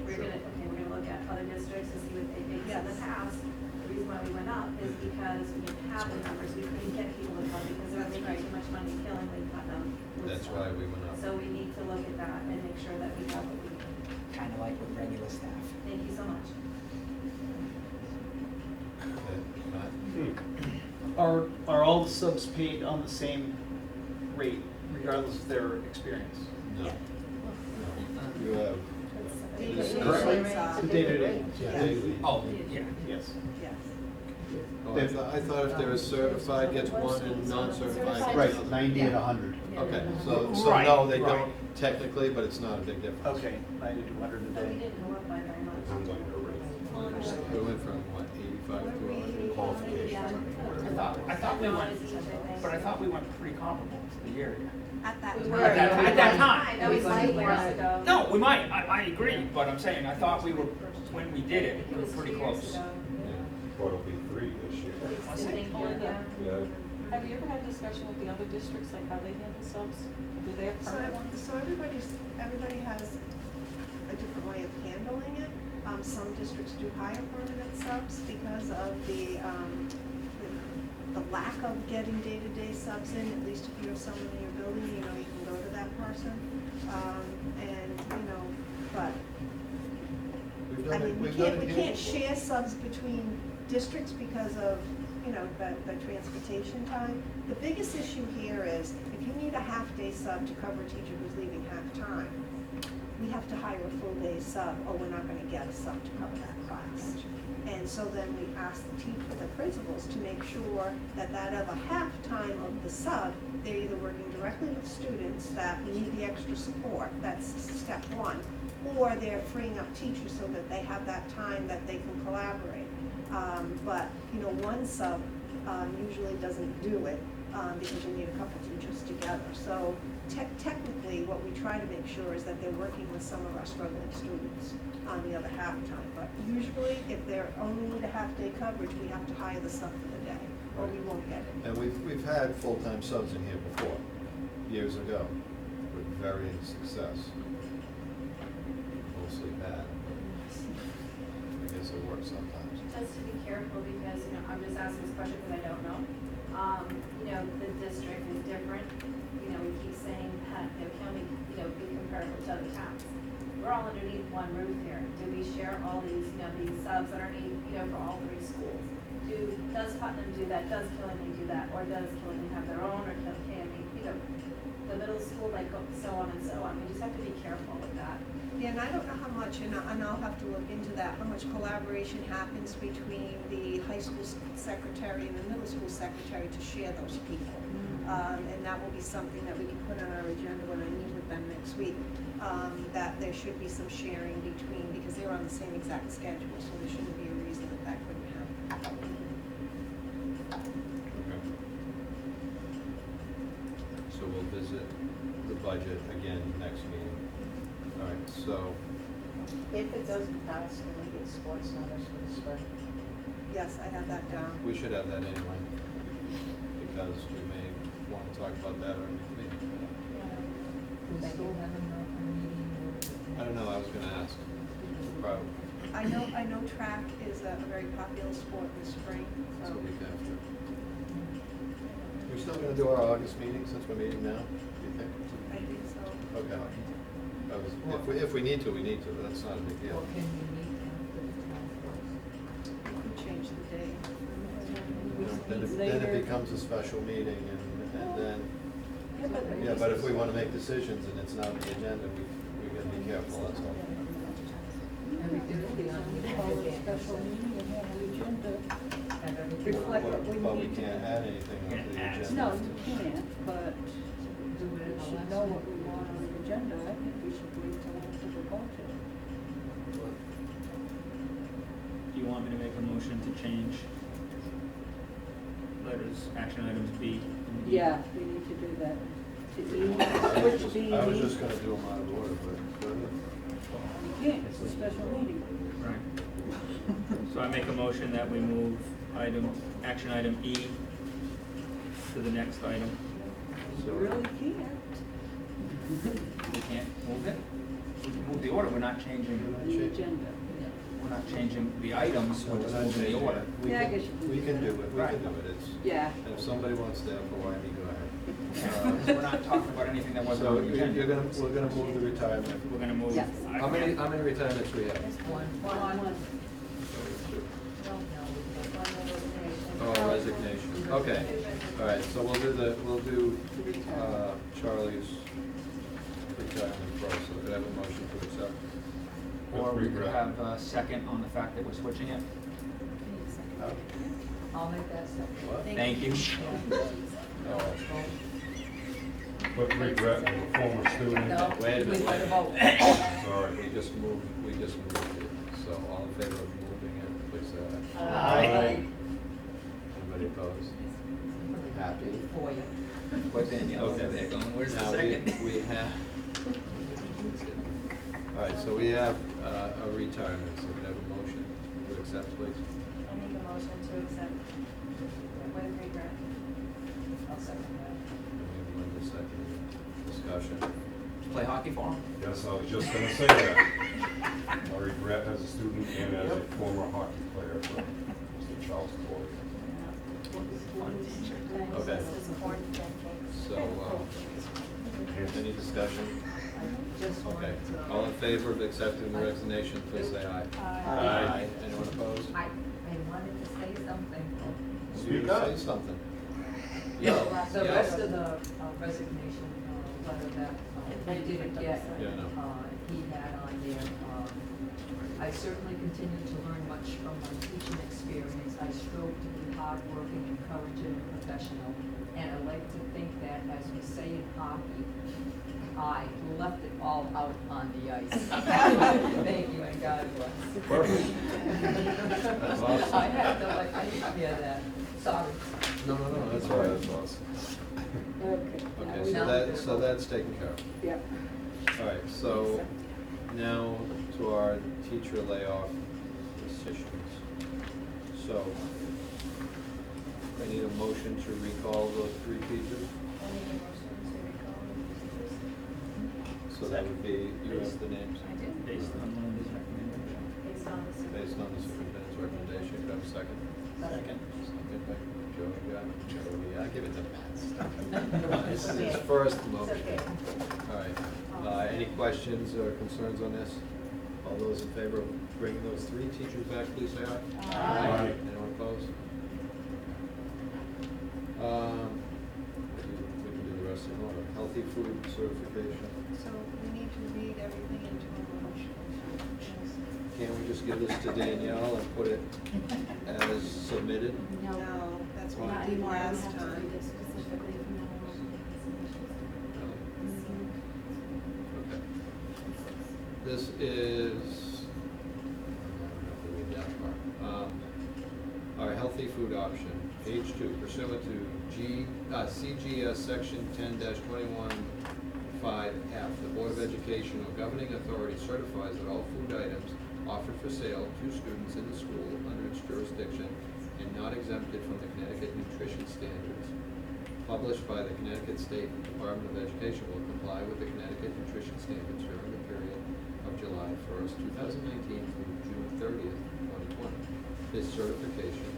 Speaker 10: We're gonna look at other districts to see what they think. In the
Speaker 6: Yes.
Speaker 10: past, the reason why we went up is because we didn't have the numbers, we couldn't get people to come because they were making too much money killing Lake Putnam. with
Speaker 4: That's
Speaker 10: stuff.
Speaker 4: why we went up.
Speaker 10: So we need to look at that and make sure that we have what we need.
Speaker 7: Kind of like with regular staff.
Speaker 10: Thank you so much.
Speaker 5: Are all the subs paid on the same rate, regardless of their experience?
Speaker 4: No.
Speaker 6: Yeah.
Speaker 4: You have
Speaker 8: The day-to-day ones, yeah.
Speaker 4: daily.
Speaker 7: Oh, yeah.
Speaker 5: Yes.
Speaker 6: Yes.
Speaker 4: Oh, I thought if they're certified gets one and non-certified gets
Speaker 8: Right,
Speaker 4: another.
Speaker 8: 90 and 100.
Speaker 4: Okay, so
Speaker 7: Right,
Speaker 4: no, they
Speaker 7: right.
Speaker 4: don't technically, but it's not a big difference.
Speaker 5: Okay, 90 to 100 a
Speaker 10: But we
Speaker 5: day.
Speaker 10: didn't go up by very much.
Speaker 3: depends on your rate.
Speaker 4: We went from what, 85 to 100?
Speaker 7: I thought we went, but I thought we went pretty comparable to the year.
Speaker 6: At that
Speaker 10: We
Speaker 6: time.
Speaker 10: were.
Speaker 7: At that time.
Speaker 10: That was 2 years ago.
Speaker 7: No, we might, I agree, but I'm saying, I thought we were, when we did it, we were pretty close.
Speaker 3: Well, it'll be 3 this year.
Speaker 10: Thank you, yeah.
Speaker 3: Yeah.
Speaker 12: Have you ever had discussion with the other districts, like how they handle subs? Do they have permanent ones?
Speaker 6: So everybody has a different way of handling it. Some districts do hire permanent subs because of the lack of getting day-to-day subs in, at least if you have someone in your building, you can go to that person. But,
Speaker 4: We've
Speaker 6: I
Speaker 4: done it,
Speaker 6: mean, we
Speaker 4: we've done it here
Speaker 6: can't
Speaker 4: before.
Speaker 6: share subs between districts because of, the transportation time. The biggest issue here is, if you need a half-day sub to cover a teacher who's leaving half-time, we have to hire a full-day sub, or we're not gonna get a sub to cover that class. And so then we ask the principals to make sure that other half-time of the sub, they're either working directly with students that need the extra support, that's step one, or they're freeing up teachers so that they have that time that they can collaborate. But, one sub usually doesn't do it because you need a couple teachers together. So technically, what we try to make sure is that they're working with some of our struggling students on the other half-time. But usually, if they're only need a half-day coverage, we have to hire the sub for the day, or we won't get it.
Speaker 4: And we've had full-time subs in here before, years ago, with varying success. Mostly bad, but I guess it works sometimes.
Speaker 10: Just to be careful, because, I'm just asking this question because I don't know. The district is different, we keep saying that, can we, be comparable to other towns? We're all underneath one roof here. Do we share all these, these subs underneath, for all 3 schools? Does Putnam do that? Does Killingley do that? Or does Killingley have their own, or can we, the middle school, like, so on and so on? We just have to be careful with that.
Speaker 6: Yeah, and I don't know how much, and I'll have to look into that, how much collaboration happens between the high school secretary and the middle school secretary to share those people. And that will be something that we can put on our agenda when I meet with them next week, that there should be some sharing between, because they're on the same exact schedule, so there shouldn't be a reason that couldn't happen.
Speaker 4: Okay. So we'll visit the budget again next meeting. All right, so,
Speaker 2: If it doesn't pass, can we get sports numbers for the spring?
Speaker 6: Yes, I have that down.
Speaker 4: we should have that anyway, because we may want to talk about that or anything.
Speaker 9: We still have a meeting.
Speaker 4: I don't know, I was gonna ask. Probably.
Speaker 6: I know track is a very popular sport in the spring,
Speaker 4: It's
Speaker 6: so.
Speaker 4: a week after. We're still gonna do our August meeting since we're meeting now, do you think?
Speaker 6: I think so.
Speaker 4: Okay. If we need to, we need to, but that's not a big deal.
Speaker 9: Or can we meet after the 21st?
Speaker 6: You can change the day.
Speaker 4: Then it becomes a special meeting and then, yeah, but if we wanna make decisions and it's not on the agenda, we gotta be careful, that's all.
Speaker 9: Everything will be on the
Speaker 11: Call it a
Speaker 9: agenda.
Speaker 11: special meeting and have the agenda
Speaker 9: Have everything.
Speaker 11: reflect what we
Speaker 4: But we
Speaker 11: need to.
Speaker 4: can't add anything onto the
Speaker 7: Can't add.
Speaker 4: agenda.
Speaker 11: No, you can't, but
Speaker 9: Do it
Speaker 11: we
Speaker 9: at the
Speaker 11: should
Speaker 9: last
Speaker 11: know what we
Speaker 9: minute.
Speaker 11: want on the agenda. I think we should wait till after the budget.
Speaker 7: Do you want me to make a motion to change letters, action items B and D?
Speaker 11: Yeah, we need to do that. Switch B.
Speaker 4: I was just gonna do them out of order, but
Speaker 11: You can't, it's a special meeting.
Speaker 7: Right. So I make a motion that we move action item E to the next item.
Speaker 11: You really can't.
Speaker 7: We can't move it? We can move the order, we're not changing,
Speaker 11: The agenda.
Speaker 7: we're not changing the items, we're just moving the order.
Speaker 11: Yeah, I guess you
Speaker 4: we can do it, we
Speaker 7: Right.
Speaker 4: can do it, it's,
Speaker 11: Yeah.
Speaker 4: and if somebody wants to have Hawaii, go ahead.
Speaker 7: We're not talking about anything that wasn't
Speaker 4: So
Speaker 7: on the agenda.
Speaker 4: we're gonna move the retirement.
Speaker 7: We're gonna move.
Speaker 11: Yes.
Speaker 4: How many retirements we have?
Speaker 9: One.
Speaker 11: One.
Speaker 4: Oh, resignation, okay, all right, so we'll do Charlie's retirement first, so could I have a motion to accept?
Speaker 7: Or we could have a second on the fact that we're switching it.
Speaker 9: I'll make that second.
Speaker 4: What?
Speaker 7: Thank you.
Speaker 4: No.
Speaker 3: But regret, I'm a former student.
Speaker 9: No,
Speaker 4: Wait a minute,
Speaker 9: we gotta vote.
Speaker 3: Sorry.
Speaker 4: We just moved it, so all in favor of moving it, please say aye.
Speaker 9: Aye.
Speaker 4: Anybody opposed? Happy?
Speaker 9: For you.
Speaker 7: What Danielle's over there going, where's the
Speaker 4: Now,
Speaker 7: second?
Speaker 4: we have, all right, so we have a retirement, so we have a motion to accept, please.
Speaker 10: I'll make a motion to accept with regret.
Speaker 9: I'll second that.
Speaker 4: And we have a second discussion.
Speaker 7: Play hockey for him?
Speaker 3: Yes, I was just gonna say that. I regret as a student and as a former hockey player for Mr. Charles Corey.
Speaker 4: Okay. So, any discussion?
Speaker 9: I just
Speaker 4: Okay,
Speaker 9: wanted to.
Speaker 4: all in favor of accepting the resignation, please say aye.
Speaker 12: Aye.
Speaker 4: Anyone opposed?
Speaker 9: I wanted to say something.
Speaker 4: You
Speaker 3: Speak up.
Speaker 4: say something.
Speaker 9: The
Speaker 4: Yeah.
Speaker 9: rest of the resignation letter that I didn't get,
Speaker 4: Yeah, no.
Speaker 9: he had on there. I certainly continue to learn much from my teaching experience. I strove to be hardworking, encouraging, and professional. And I like to think that, as we say in hockey, I left it all out on the ice. Thank you and God bless.
Speaker 4: Perfect. That's awesome.
Speaker 9: I had to, I didn't hear that. Sorry.
Speaker 4: No, that's all right, that's awesome.
Speaker 11: Okay.
Speaker 4: Okay,
Speaker 9: Now-
Speaker 4: so that's taken care of.
Speaker 11: Yep.
Speaker 4: All right, so now to our teacher layoff decisions. So, I need a motion to recall those 3 teachers.
Speaker 10: I'll make a motion to recall the teachers
Speaker 4: So that would be, you have the names,
Speaker 10: I did.
Speaker 7: Based on one of his recommendations.
Speaker 10: based on the.
Speaker 4: based on the superintendent's recommendation. Could I have a second?
Speaker 7: Second.
Speaker 4: Second by Joey, Joey, I give it to Matt. This is his first motion.
Speaker 10: okay.
Speaker 4: All right, any questions or concerns on this? All those in favor of bringing those 3 teachers back, please say aye.
Speaker 3: Aye.
Speaker 4: Anyone opposed? We can do the rest in order. Healthy food certification.
Speaker 6: So we need to read everything into a motion.
Speaker 4: Can't we just give this to Danielle and put it as submitted?
Speaker 6: No, that's what
Speaker 10: Not
Speaker 6: we did
Speaker 10: anymore, I would
Speaker 6: last
Speaker 10: have to
Speaker 6: time.
Speaker 10: read it specifically from now on.
Speaker 4: Okay. This is, I don't have to read that part. Our healthy food option, page 2, pursuant to CGS section 10-21(5)F, the Board of Education or governing authority certifies that all food items offered for sale to students in the school under its jurisdiction and not exempted from the Connecticut nutrition standards published by the Connecticut State Department of Education will comply with the Connecticut nutrition standards during the period of July 1st, 2019 through June 30th, 2020. This certification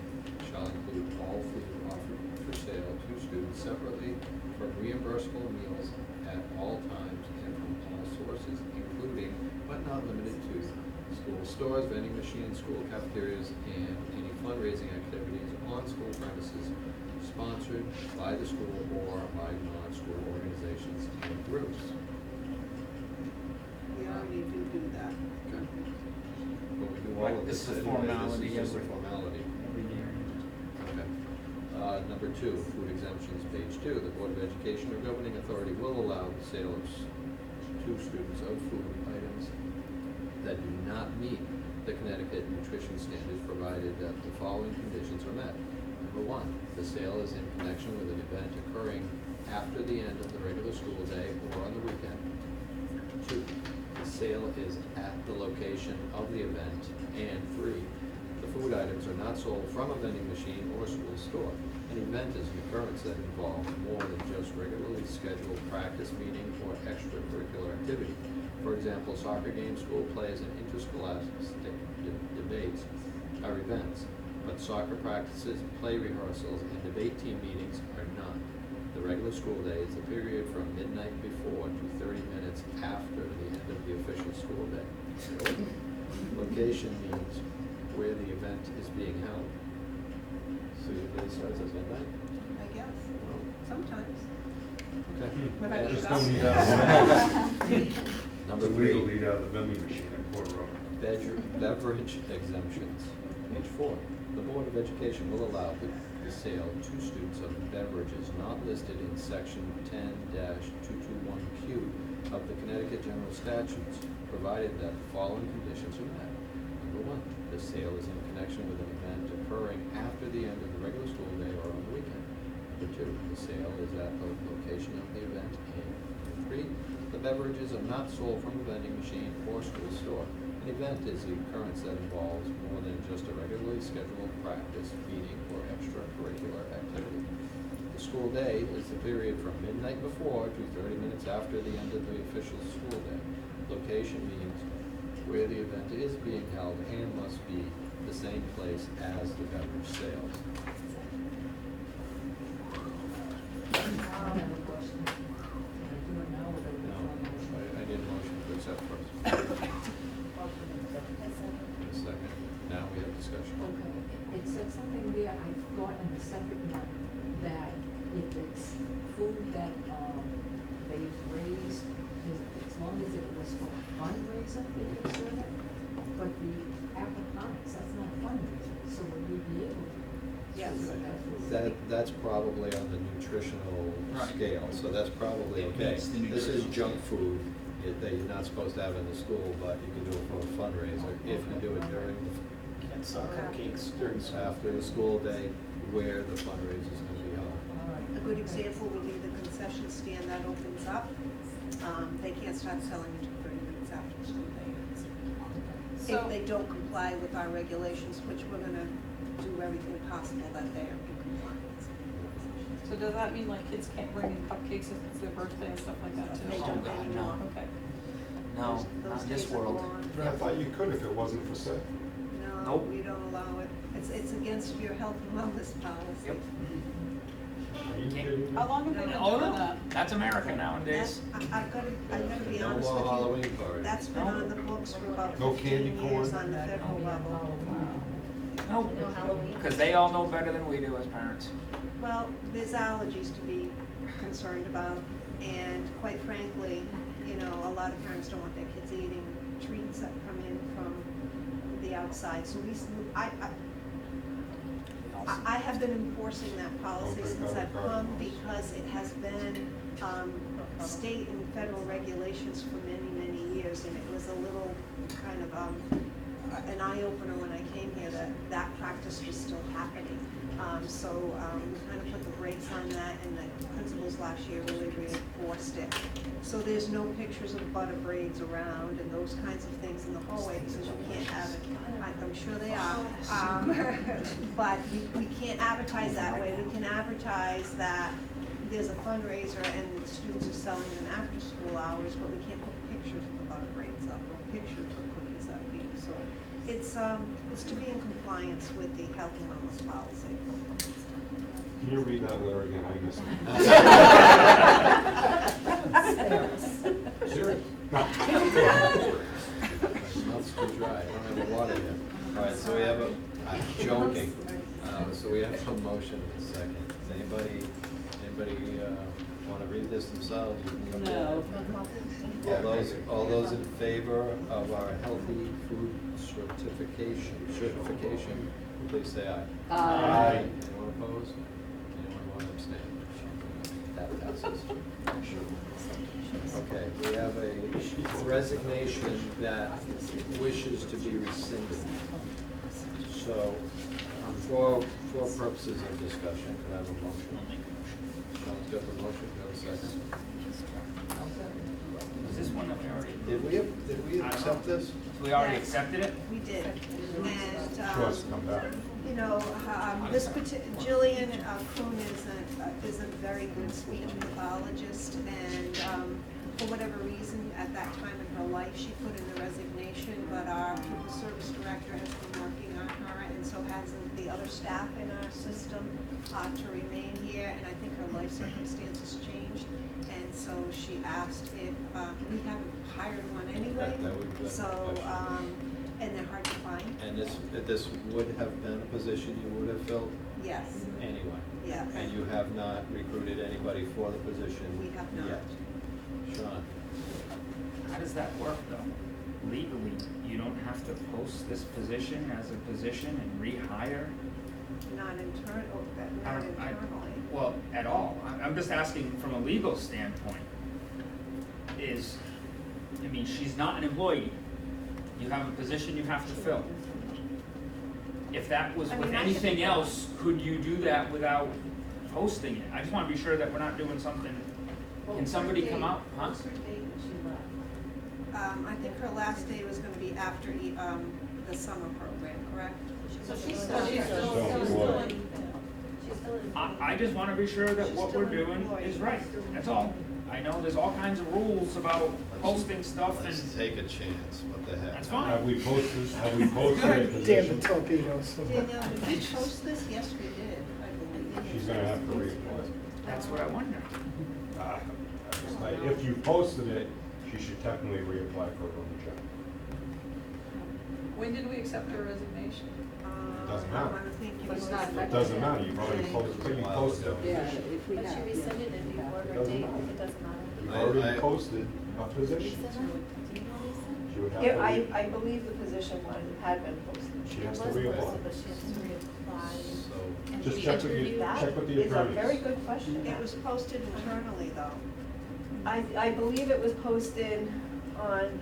Speaker 4: shall include all food offered for sale to students separately from reimbursable meals at all times and from all sources, including but not limited to school stores, vending machines, school cafeterias, and any fundraising activities on school premises sponsored by the school or by non-school organizations and groups.
Speaker 6: We already do that.
Speaker 4: Okay. But we do all
Speaker 7: Right,
Speaker 4: of this
Speaker 7: it's a
Speaker 4: anyway.
Speaker 7: formality
Speaker 4: This is just a
Speaker 7: every-
Speaker 4: formality.
Speaker 7: Every year.
Speaker 4: Okay. Number 2, food exemptions, page 2. The Board of Education or governing authority will allow the sale of to students of food items that do not meet the Connecticut nutrition standards, provided that the following conditions are met. Number 1, the sale is in connection with an event occurring after the end of the regular school day or on the weekend. 2, the sale is at the location of the event. And 3, the food items are not sold from a vending machine or school store. An event is an occurrence that involves more than just regularly scheduled practice, meeting, or extracurricular activity. For example, soccer games, school plays, and interscholastic debates are events, but soccer practices, play rehearsals, and debate team meetings are not. The regular school day is the period from midnight before to 30 minutes after the end of the official school day. Location means where the event is being held. So your day starts at midnight?
Speaker 6: I guess, sometimes.
Speaker 4: Okay.
Speaker 6: When I
Speaker 4: And-
Speaker 6: wake
Speaker 3: Just
Speaker 6: up.
Speaker 3: don't eat out.
Speaker 4: Number
Speaker 3: It's
Speaker 4: 3.
Speaker 3: illegal to eat out of the vending machine at Port Road.
Speaker 4: Beverage exemptions. Page 4. The Board of Education will allow the sale to students of beverages not listed in section 10-221Q of the Connecticut General Statutes, provided that the following conditions are met. Number 1, the sale is in connection with an event occurring after the end of the regular school day or on the weekend. Number 2, the sale is at the location of the event. And number 3, the beverages are not sold from a vending machine or school store. An event is the occurrence that involves more than just a regularly scheduled practice, meeting, or extracurricular activity. The school day is the period from midnight before to 30 minutes after the end of the official school day. Location means where the event is being held and must be the same place as the beverage sales.
Speaker 9: I have a question. Can I do it now or do I
Speaker 4: No,
Speaker 9: withdraw the motion?
Speaker 4: I need a motion to accept first. A second. Now we have discussion.
Speaker 9: Okay, it said something there, I thought in the second one, that if it's food that, they've raised, as long as it was for a fundraiser, they could serve it, but the aquaponics, that's not a fundraiser, so would we be able to?
Speaker 6: Yes.
Speaker 9: serve that food?
Speaker 4: That's probably on the nutritional
Speaker 7: Right.
Speaker 4: scale, so that's probably
Speaker 7: It
Speaker 4: okay.
Speaker 7: meets the
Speaker 4: This is
Speaker 7: nutritional
Speaker 4: junk food that you're not supposed to have in the school, but you can do it for a fundraiser if you do it during
Speaker 5: Can't sell cupcakes during school.
Speaker 4: after the school day where the fundraiser is gonna be held.
Speaker 9: All right.
Speaker 6: A good example would be the concession stand that opens up. They can't start selling until 30 minutes after the school day ends.
Speaker 12: So-
Speaker 6: If they don't comply with our regulations, which we're gonna do everything possible that they are in compliance.
Speaker 12: So does that mean like kids can't bring in cupcakes if it's their birthday and stuff like that too?
Speaker 6: They
Speaker 7: Oh,
Speaker 6: don't
Speaker 7: God,
Speaker 6: anymore.
Speaker 7: no.
Speaker 12: Okay.
Speaker 7: No,
Speaker 6: Those
Speaker 7: not in this
Speaker 6: days are
Speaker 7: world.
Speaker 6: gone.
Speaker 3: But I thought you could if it wasn't for sale.
Speaker 6: No,
Speaker 7: Nope.
Speaker 6: we don't allow it. It's against your health and wellness policy.
Speaker 7: Yep.
Speaker 3: Are you kidding me?
Speaker 12: How long have they been
Speaker 7: Oh,
Speaker 12: doing
Speaker 7: no,
Speaker 12: that?
Speaker 7: that's America nowadays.
Speaker 6: I've gotta be
Speaker 4: No
Speaker 6: honest
Speaker 4: more
Speaker 6: with you.
Speaker 4: Halloween parties.
Speaker 6: That's been on the books for about
Speaker 3: No candy
Speaker 6: 15 years
Speaker 3: corn?
Speaker 6: on the federal level.
Speaker 7: No, because they all know better than we do as parents.
Speaker 6: Well, there's allergies to be concerned about, and quite frankly, you know, a lot of parents don't want their kids eating treats that come in from the outside. So I have been enforcing that policy
Speaker 3: Okay,
Speaker 6: since I've
Speaker 3: got it.
Speaker 6: come, because it has been, state and federal regulations for many, many years, and it was a little kind of, an eye-opener when I came here that that practice was still happening. We kind of put the brakes on that, and the principals last year really reinforced it. So there's no pictures of butter braids around and those kinds of things in the hallway, because you can't have it. I'm sure they are. But we can't advertise that way. We can advertise that there's a fundraiser and students are selling them after school hours, but we can't put pictures of the butter braids up or pictures of cookies up. So It's to be in compliance with the health and wellness policy.
Speaker 3: Can you read that letter again? I missed it. Serious? No.
Speaker 4: Mouth's too dry, I don't have the water yet. All right, so we have a, I'm joking. So we have a motion in a second. Does anybody want to read this themselves? You can look at it. All those in favor of our healthy food certification, please say aye.
Speaker 11: Aye.
Speaker 4: Anyone opposed? Anyone want to abstain? That passes. Okay, we have a resignation that wishes to be rescinded. So, for purposes of discussion, could I have a motion? Sean's got the motion, do I have a second?
Speaker 7: Was this one that we already?
Speaker 4: Did we accept this?
Speaker 7: We already accepted it?
Speaker 6: We did. And,
Speaker 3: She wants to come back.
Speaker 6: you know, Jillian Kuhn is a very good speech pathologist, and for whatever reason, at that time in her life, she put in the resignation, but our pupil service director has been working on her, and so has the other staff in our system to remain here, and I think her life circumstances changed, and so she asked if, we haven't hired one anyway,
Speaker 4: That would be
Speaker 6: so, and they're hard to find.
Speaker 4: And this would have been a position you would have filled
Speaker 6: Yes,
Speaker 4: anyway?
Speaker 6: yes.
Speaker 4: And you have not recruited anybody for the position
Speaker 6: We have not.
Speaker 4: yet? Sean?
Speaker 7: How does that work though? Legally, you don't have to post this position as a position and rehire?
Speaker 6: Not internal,
Speaker 7: I
Speaker 6: not
Speaker 7: don't- I-
Speaker 6: internally.
Speaker 7: Well, at all. I'm just asking from a legal standpoint. I mean, she's not an employee. You have a position you have to fill. If that was
Speaker 6: I
Speaker 7: with
Speaker 6: mean, I
Speaker 7: anything
Speaker 6: should-
Speaker 7: else, could you do that without posting it? I just wanna be sure that we're not doing something. Can somebody come out, huh?
Speaker 9: What's her date when she left?
Speaker 6: I think her last day was gonna be after, the summer program, correct?
Speaker 9: So she's
Speaker 3: Still
Speaker 9: still
Speaker 3: employed.
Speaker 9: She's still in.
Speaker 7: I just wanna be sure that
Speaker 6: She's
Speaker 7: what
Speaker 6: still
Speaker 7: we're doing
Speaker 6: employed.
Speaker 7: is right, that's all. I know there's all kinds of rules about posting stuff
Speaker 4: Let's
Speaker 7: and
Speaker 4: take a chance, what the heck?
Speaker 7: that's fine.
Speaker 3: Have we posted a
Speaker 1: Damn
Speaker 3: position?
Speaker 1: the torpedoes.
Speaker 6: Danielle, did we post this? Yes, we did, I believe.
Speaker 3: She's gonna have to reapply.
Speaker 7: That's what I wonder.
Speaker 3: If you posted it, she should technically reapply for her own job.
Speaker 12: When did we accept her resignation?
Speaker 3: Doesn't matter.
Speaker 6: I think it
Speaker 9: But it's
Speaker 6: was-
Speaker 9: not
Speaker 3: It doesn't matter, you've already posted, you posted it.
Speaker 11: Yeah, if we
Speaker 10: But
Speaker 11: have.
Speaker 10: she rescinded it before her
Speaker 3: Doesn't
Speaker 10: date,
Speaker 3: matter.
Speaker 10: it doesn't matter.
Speaker 3: You've
Speaker 4: I-
Speaker 3: already posted a position. She would have
Speaker 13: Yeah,
Speaker 3: to,
Speaker 13: I believe the position had been posted.
Speaker 3: she has to
Speaker 10: It was
Speaker 3: reapply.
Speaker 10: posted, but she has to reapply.
Speaker 4: So,
Speaker 10: And
Speaker 3: Just
Speaker 10: we
Speaker 3: check with
Speaker 10: interviewed
Speaker 3: you,
Speaker 10: that.
Speaker 3: check with the
Speaker 13: It's a
Speaker 3: attorneys.
Speaker 13: very good question.
Speaker 6: It was posted internally, though.
Speaker 13: I believe it was posted on,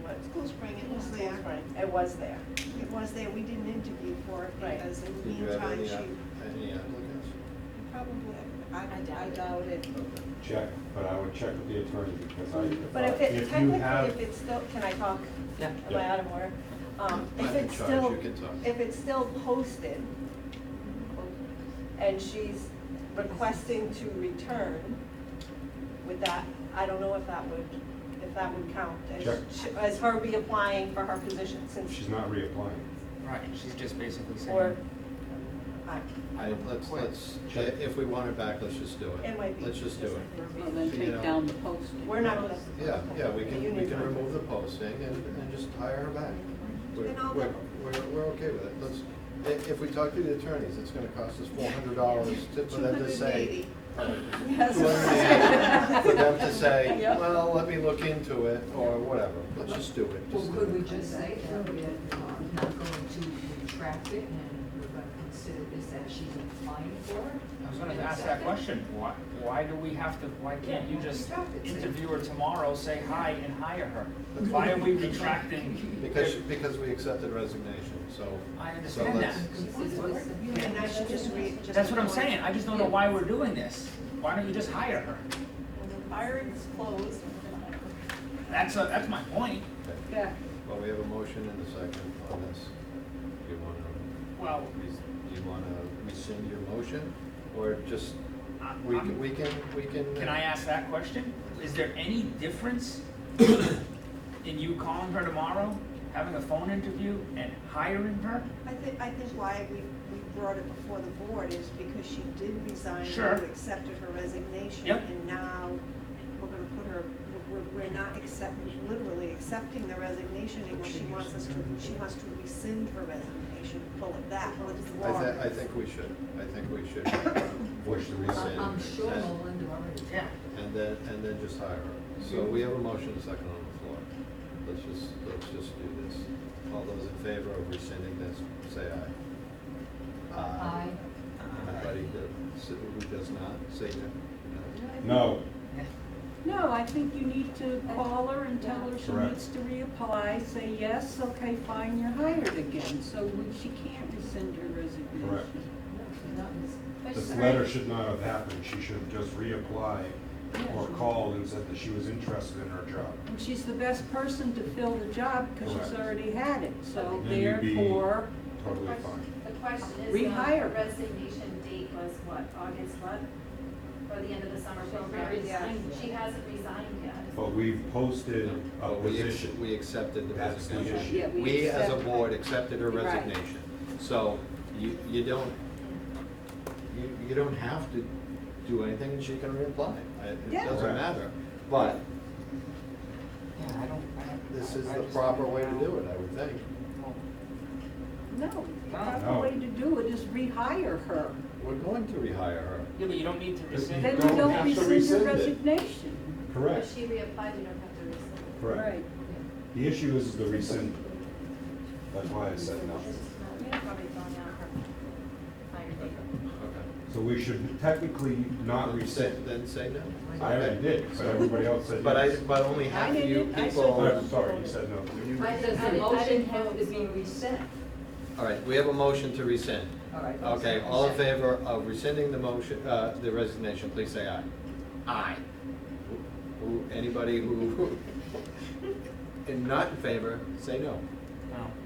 Speaker 13: what,
Speaker 6: School Spring, it was there.
Speaker 13: It was there.
Speaker 6: It was there, we didn't interview for it
Speaker 13: Right.
Speaker 6: because in the
Speaker 4: did you have
Speaker 6: meantime,
Speaker 4: any,
Speaker 6: she
Speaker 4: any applicants?
Speaker 6: probably, I
Speaker 10: doubt
Speaker 6: doubt it.
Speaker 4: Okay.
Speaker 3: Check, but I would check with the attorney because
Speaker 13: But if
Speaker 3: if
Speaker 13: it,
Speaker 3: you
Speaker 13: technically,
Speaker 3: have,
Speaker 13: if it's still, can I talk?
Speaker 7: Yeah.
Speaker 13: Am I out of order? If
Speaker 4: I'm in
Speaker 13: it's
Speaker 4: charge,
Speaker 13: still,
Speaker 4: you can talk.
Speaker 13: if it's still posted, and she's requesting to return, would that, I don't know if that would count
Speaker 3: Check.
Speaker 13: as her reapplying for her position since,
Speaker 3: she's not reapplying.
Speaker 7: Right, she's just basically
Speaker 13: or,
Speaker 7: saying.
Speaker 4: Let's,
Speaker 3: Check.
Speaker 4: if we want it back, let's just do it.
Speaker 13: It might be.
Speaker 4: Let's just do it.
Speaker 11: Well, then
Speaker 4: You
Speaker 11: take
Speaker 4: know.
Speaker 11: down the posting.
Speaker 13: we're not gonna.
Speaker 4: Yeah, we
Speaker 13: The
Speaker 4: can
Speaker 13: union's not.
Speaker 4: remove the posting and just hire her back. We're,
Speaker 6: And all
Speaker 4: we're,
Speaker 6: the-
Speaker 4: we're okay with it. If we talk to the attorneys, it's gonna cost us $400 for them to say.
Speaker 6: 280.
Speaker 13: Yes.
Speaker 4: $280 For them to say,
Speaker 13: Yep.
Speaker 4: well, let me look into it, or whatever. Let's just do it.
Speaker 9: Well,
Speaker 4: Just do
Speaker 9: could
Speaker 4: it.
Speaker 9: we just say that we're not going to retract it and we're gonna consider this that she's applying for it?
Speaker 7: I was gonna ask that question, why do we have to, why can't you just interview her tomorrow, say hi and hire her? Why are we retracting?
Speaker 4: Because we accepted resignation, so.
Speaker 7: I
Speaker 4: so
Speaker 7: understand that.
Speaker 4: let's-
Speaker 6: And I should just read, just.
Speaker 7: That's what I'm saying, I just don't know why we're doing this. Why don't you just hire her?
Speaker 13: Hiring's closed.
Speaker 7: That's my point.
Speaker 13: Yeah.
Speaker 4: Well, we have a motion and a second on this. Do
Speaker 7: Well,
Speaker 4: you wanna rescind your motion, or just, we
Speaker 7: I'm-
Speaker 4: can.
Speaker 7: can I ask that question? Is there any difference in you calling her tomorrow, having a phone interview and hiring her?
Speaker 6: I think why we brought it before the board is because she did resign.
Speaker 7: Sure.
Speaker 6: You accepted her resignation.
Speaker 7: Yep.
Speaker 6: And now we're gonna put her, we're not literally accepting the resignation anymore. She wants to rescind her resignation, pull it back, withdraw it.
Speaker 4: I think we should
Speaker 3: Push the rescind.
Speaker 9: I'm sure
Speaker 4: and-
Speaker 9: Melinda already.
Speaker 7: Yeah.
Speaker 4: and then just hire her. So we have a motion and a second on the floor. Let's just do this. All those in favor of rescinding this, say aye.
Speaker 9: Aye.
Speaker 4: Anybody who does not, say no.
Speaker 3: No,
Speaker 11: No, I think you need to call her and tell her she
Speaker 3: Correct.
Speaker 11: needs to reapply, say yes, okay, fine, you're hired again. So she can't rescind her resignation.
Speaker 3: Correct.
Speaker 10: But
Speaker 3: this
Speaker 10: she's
Speaker 3: letter
Speaker 10: already-
Speaker 3: should not have happened. She should have just reapplied or called and said that she was interested in her job.
Speaker 11: And she's the best person to fill the job because she's
Speaker 3: Correct.
Speaker 11: already had it, so
Speaker 3: Then you'd be
Speaker 11: therefore,
Speaker 3: Totally fine.
Speaker 10: The question is,
Speaker 11: Rehire.
Speaker 10: the resignation date was what, August what? Or the end of the summer program?
Speaker 9: resigned yet.
Speaker 10: She hasn't resigned yet.
Speaker 3: But we've posted a
Speaker 4: But
Speaker 3: position.
Speaker 4: we accepted the
Speaker 3: That's the
Speaker 4: resignation.
Speaker 3: issue.
Speaker 11: Yeah, we
Speaker 4: We as a
Speaker 11: accept-
Speaker 4: board accepted her
Speaker 11: Right.
Speaker 4: resignation. So you don't have to do anything and she can reapply. It
Speaker 11: Yeah.
Speaker 4: doesn't
Speaker 3: Correct.
Speaker 4: matter. But
Speaker 7: Yeah, I don't.
Speaker 4: this is
Speaker 7: I
Speaker 4: the
Speaker 7: just
Speaker 4: proper
Speaker 7: don't
Speaker 4: way to
Speaker 7: know.
Speaker 4: do it, I would think.
Speaker 11: no, the
Speaker 7: No.
Speaker 11: proper
Speaker 3: No.
Speaker 11: way to do it is rehire her.
Speaker 4: We're going to rehire her.
Speaker 7: Yeah, but you don't need to rescind.
Speaker 11: Then
Speaker 3: You
Speaker 11: you
Speaker 3: don't
Speaker 11: don't
Speaker 3: have to
Speaker 11: rescind
Speaker 3: rescind
Speaker 11: your
Speaker 3: it.
Speaker 11: resignation.
Speaker 3: Correct,
Speaker 10: If she reapplied, you don't have to rescind.
Speaker 3: correct.
Speaker 11: Right.
Speaker 3: The issue is the rescind. That's why I said no.
Speaker 10: Probably going out her higher date.
Speaker 4: Okay.
Speaker 3: So we should technically not rescind.
Speaker 4: Then say no.
Speaker 3: I already did, but everybody else said
Speaker 4: But
Speaker 3: yes.
Speaker 4: but only half of you
Speaker 11: didn't. I said
Speaker 4: people.
Speaker 11: no.
Speaker 3: I'm sorry, you said no.
Speaker 9: Does the motion have to be resent?
Speaker 4: All right, we have a motion to rescind.
Speaker 9: All right.
Speaker 4: Okay, all in favor of rescinding the motion, the resignation, please say aye. Aye. Anybody who, and not in favor, say no.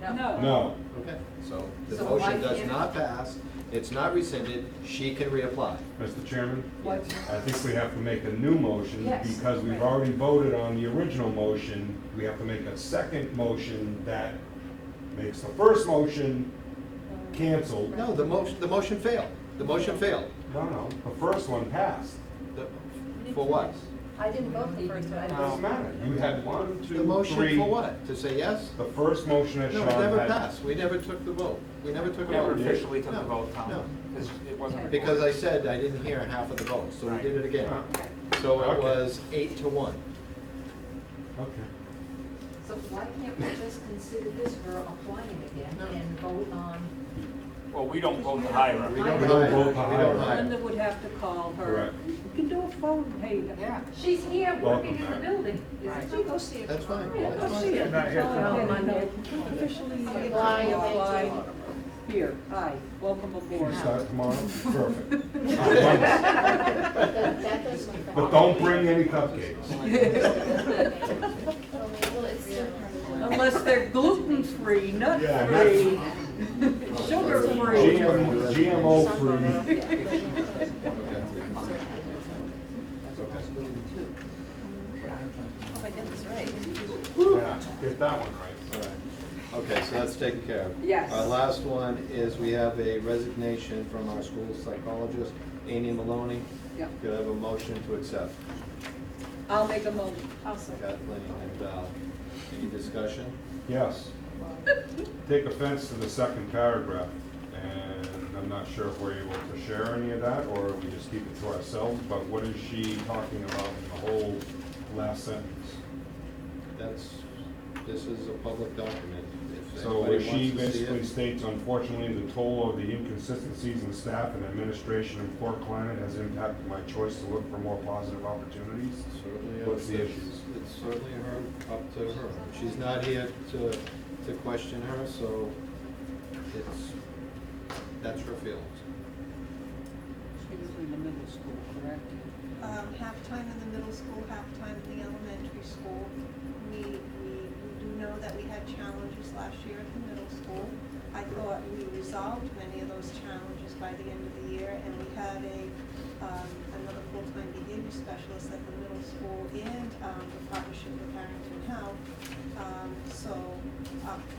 Speaker 7: No.
Speaker 11: No.
Speaker 3: No,
Speaker 4: Okay, so the
Speaker 9: So
Speaker 4: motion
Speaker 9: why
Speaker 4: does
Speaker 9: can't-
Speaker 4: not pass, it's not rescinded, she can reapply.
Speaker 3: Mr. Chairman,
Speaker 9: What?
Speaker 3: I think we have to make a new motion
Speaker 9: Yes.
Speaker 3: because we've already voted on the original motion. We have to make a second motion that makes the first motion canceled.
Speaker 4: No, the motion failed. The motion failed.
Speaker 3: No, the first one passed.
Speaker 4: For what?
Speaker 9: I didn't vote the first time.
Speaker 3: It doesn't matter. You had one,
Speaker 4: The
Speaker 3: two,
Speaker 4: motion
Speaker 3: three.
Speaker 4: for what? To say yes?
Speaker 3: The first motion that
Speaker 4: No,
Speaker 3: Sean
Speaker 4: it
Speaker 3: had.
Speaker 4: never passed. We never took the vote. We never took a
Speaker 7: Never
Speaker 4: vote.
Speaker 7: officially took
Speaker 4: No,
Speaker 7: the vote, Tom,
Speaker 4: no.
Speaker 7: because it wasn't.
Speaker 4: Because I
Speaker 7: recorded.
Speaker 4: said I didn't hear half of the vote, so we
Speaker 7: Right.
Speaker 4: did it again.
Speaker 3: Ah,
Speaker 4: So it
Speaker 3: Okay.
Speaker 4: was 8-1.
Speaker 3: Okay.
Speaker 9: So why can't we just consider this her applying again and vote on?
Speaker 7: Well, we don't vote to hire her.
Speaker 4: We
Speaker 3: We
Speaker 4: don't
Speaker 3: don't
Speaker 4: hire.
Speaker 3: vote to
Speaker 4: We
Speaker 3: hire.
Speaker 4: don't hire.
Speaker 11: Linda would have to call her.
Speaker 3: Correct.
Speaker 11: You can do a phone, hey.
Speaker 7: Yeah.
Speaker 9: She's here working in the
Speaker 3: Welcome back.
Speaker 9: building.
Speaker 7: Right.
Speaker 6: So go see her.
Speaker 4: That's fine.
Speaker 11: Yeah,
Speaker 4: That's
Speaker 11: go see
Speaker 4: fine.
Speaker 11: it.
Speaker 7: Not here
Speaker 11: Tell her,
Speaker 7: tomorrow.
Speaker 11: hey,
Speaker 9: Monday.
Speaker 11: Officially
Speaker 9: Apply.
Speaker 11: apply. Here, hi, welcome aboard.
Speaker 3: You start tomorrow? Perfect.
Speaker 10: That does make sense.
Speaker 3: But don't bring any cupcakes.
Speaker 10: Well, it's still permanent.
Speaker 11: Unless they're gluten-free,
Speaker 3: Yeah,
Speaker 11: nut-free, sugar-free.
Speaker 3: GMO free.
Speaker 6: If I get this right.
Speaker 3: Yeah, get that one right.
Speaker 4: All right. Okay, so that's taken care of.
Speaker 11: Yes.
Speaker 4: Our last one is we have a resignation from our school psychologist, Amy Maloney.
Speaker 11: Yeah.
Speaker 4: Could I have a motion to accept?
Speaker 11: I'll make a motion.
Speaker 4: Kathleen and Val. Any discussion?
Speaker 3: Yes. Take offense to the second paragraph, and I'm not sure if we're able to share any of that, or we just keep it to ourselves, but what is she talking about in the whole last sentence?
Speaker 4: This is a public document. If
Speaker 3: So
Speaker 4: anybody
Speaker 3: she
Speaker 4: wants to see
Speaker 3: basically
Speaker 4: it.
Speaker 3: states, unfortunately, the toll of the inconsistencies in staff and administration and poor climate has impacted my choice to look for more positive opportunities.
Speaker 4: Certainly,
Speaker 3: What's the issues?
Speaker 4: It's certainly up to her. She's not here to question her, so that's her feelings.
Speaker 11: She was in the middle school, correct?
Speaker 6: Half-time in the middle school, half-time in the elementary school. We do know that we had challenges last year at the middle school. I thought we resolved many of those challenges by the end of the year, and we had another full-time behavior specialist at the middle school and the partnership with Harrington Health. So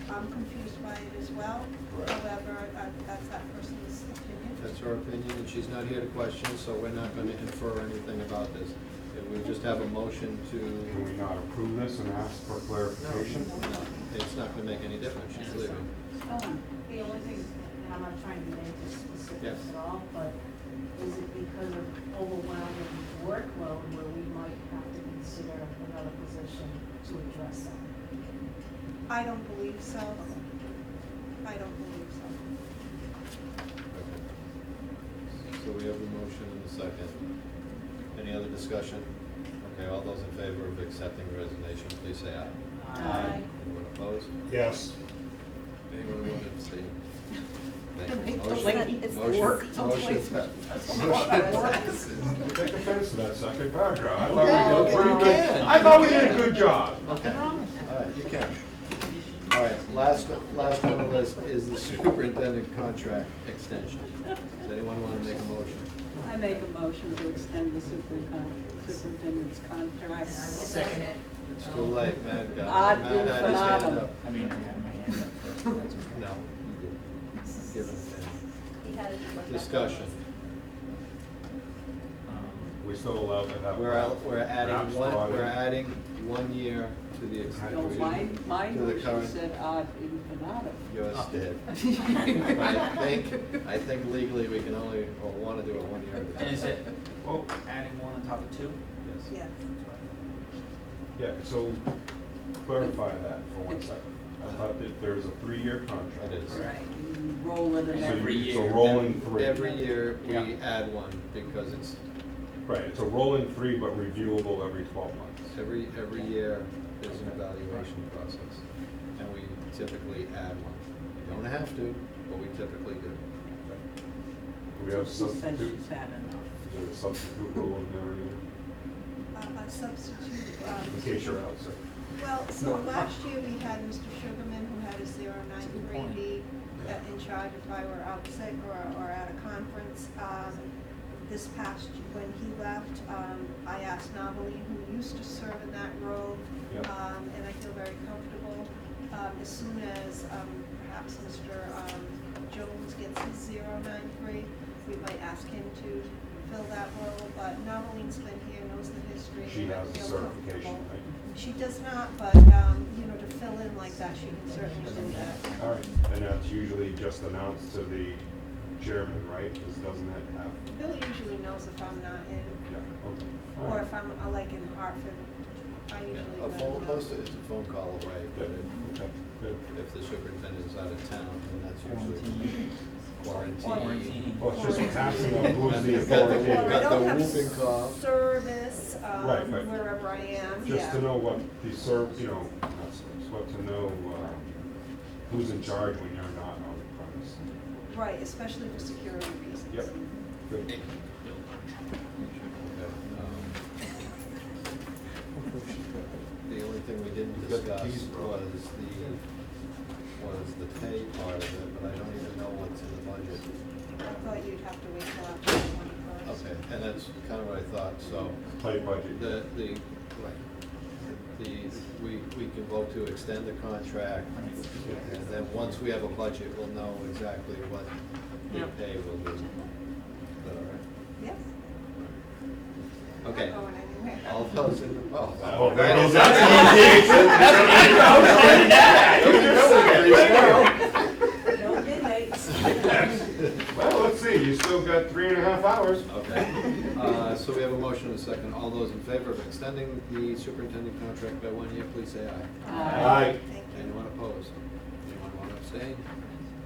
Speaker 6: I'm confused by it as well.
Speaker 3: Right.
Speaker 6: However, that's that person's opinion.
Speaker 4: That's her opinion, and she's not here to question, so we're not gonna infer anything about this. If we just have a motion
Speaker 3: Can we
Speaker 4: to,
Speaker 3: not approve this and ask for clarification?
Speaker 4: it's not gonna make any difference, she's leaving.
Speaker 2: The only thing, and I'm not trying to make this specifics
Speaker 4: Yes.
Speaker 2: at all, but is it because of overwhelming workload where we might have to consider another position to address that?
Speaker 6: I don't believe so. I don't believe so.
Speaker 4: Okay. So we have a motion and a second. Any other discussion? Okay, all those in favor of accepting the resignation, please say aye.
Speaker 12: Aye.
Speaker 4: Anyone opposed?
Speaker 3: Yes.
Speaker 4: Anyone want to abstain? Thank you.
Speaker 12: Make the
Speaker 4: Motion-
Speaker 12: lady- it's the
Speaker 4: motion-
Speaker 12: work, it's always
Speaker 4: motion
Speaker 12: like-
Speaker 3: You take offense to that second paragraph. I thought
Speaker 4: Okay,
Speaker 3: we did-
Speaker 4: you can.
Speaker 3: I thought we did a good job.
Speaker 4: Okay, all right, you can. All right, last on the list is the superintendent contract extension. Does anyone want to make a motion?
Speaker 11: I make a motion to extend the superintendent's contract.
Speaker 9: Second it.
Speaker 4: It's too late, Matt got,
Speaker 11: Ad
Speaker 4: Matt had his hand
Speaker 11: infinitum.
Speaker 4: up.
Speaker 7: I mean, I had my hand up first, but that's okay.
Speaker 4: No, you did. Give it
Speaker 10: He had it.
Speaker 4: a discussion.
Speaker 3: We still allowed to have.
Speaker 4: We're
Speaker 3: Perhaps brought in-
Speaker 4: adding 1 year to the
Speaker 11: No,
Speaker 4: extension.
Speaker 11: my
Speaker 4: To the
Speaker 11: motion
Speaker 4: current-
Speaker 11: said ad infinitum.
Speaker 4: Yours did. I think legally we can only, or want to do it 1 year. at a
Speaker 7: And is
Speaker 4: time.
Speaker 7: it, oh, adding one on top of two?
Speaker 4: Yes.
Speaker 6: Yes.
Speaker 3: Yeah, so clarify that for 1 second. I thought that there's a 3-year contract.
Speaker 4: It is.
Speaker 11: Right, you roll it in
Speaker 3: So
Speaker 7: Every
Speaker 3: you-
Speaker 7: year.
Speaker 3: So rolling 3.
Speaker 4: Every year, we
Speaker 7: Yeah.
Speaker 4: add one, because it's,
Speaker 3: Right, it's a rolling 3, but reviewable every 12 months.
Speaker 4: every year, there's an evaluation process, and we typically add one. You don't have to, but we typically do.
Speaker 3: Do we have
Speaker 11: She said
Speaker 3: substitute?
Speaker 11: she's had enough.
Speaker 3: Is there a substitute rule in there either?
Speaker 6: A substitute,
Speaker 3: In case you're out, sir.
Speaker 6: well, so last year we had Mr. Sugarman who had his 09 grade in charge if I were out sick or at a conference. This past, when he left, I asked Noveline, who used to serve in that role,
Speaker 3: Yep.
Speaker 6: and I feel very comfortable. As soon as perhaps Mr. Jones gets his 09 we might ask him to fill that role, but Noveline's been here, knows the history.
Speaker 3: She
Speaker 6: and I
Speaker 3: has the
Speaker 6: feel
Speaker 3: certification,
Speaker 6: comfortable.
Speaker 3: right?
Speaker 6: She does not, but, to fill in like that, she can certainly do that.
Speaker 3: All right, and that's usually just announced to the chairman, right? Because doesn't that have,
Speaker 6: Bill usually knows if I'm not in,
Speaker 3: yeah, okay. All
Speaker 6: or
Speaker 3: right.
Speaker 6: if I'm like in Hartford, I usually
Speaker 4: A
Speaker 6: let
Speaker 4: phone,
Speaker 6: him know.
Speaker 4: most of it's a phone call away, but
Speaker 3: Okay, good.
Speaker 4: if the superintendent's out of town, then that's usually
Speaker 7: Quarantine.
Speaker 4: quarantine.
Speaker 3: Well, it's just passing on who's
Speaker 4: And
Speaker 3: the
Speaker 4: you've got the-
Speaker 3: authoritative.
Speaker 6: Or I
Speaker 4: got
Speaker 6: don't
Speaker 4: the
Speaker 6: have
Speaker 4: whooping cough.
Speaker 6: service,
Speaker 3: Right, right.
Speaker 6: wherever I am,
Speaker 3: Just
Speaker 6: yeah.
Speaker 3: to know what the not service, what to know, who's in charge when you're not on the premise.
Speaker 6: Right, especially for security reasons.
Speaker 3: Yep, good.
Speaker 4: Okay, the only thing we didn't
Speaker 3: You've got the
Speaker 4: discuss
Speaker 3: keys, bro.
Speaker 4: was the pay part of it, but I don't even know what's in the budget.
Speaker 6: I thought you'd have to wait till after the 21st.
Speaker 4: Okay, and that's kind of what I thought, so.
Speaker 3: Tight budget.
Speaker 4: We can vote to extend the contract, and then once we have a budget, we'll know exactly what the pay will be. Is that all right?
Speaker 6: Yes.
Speaker 4: Okay.
Speaker 6: Not going anywhere.
Speaker 4: All those in, oh.
Speaker 3: Oh, there goes
Speaker 6: No midnights.
Speaker 3: Well, let's see, you still got 3.5 hours.
Speaker 4: Okay, so we have a motion and a second. All those in favor of extending the superintendent contract by 1 year, please say aye.
Speaker 3: Aye.
Speaker 6: Thank you.
Speaker 4: Anyone opposed? Anyone want to abstain?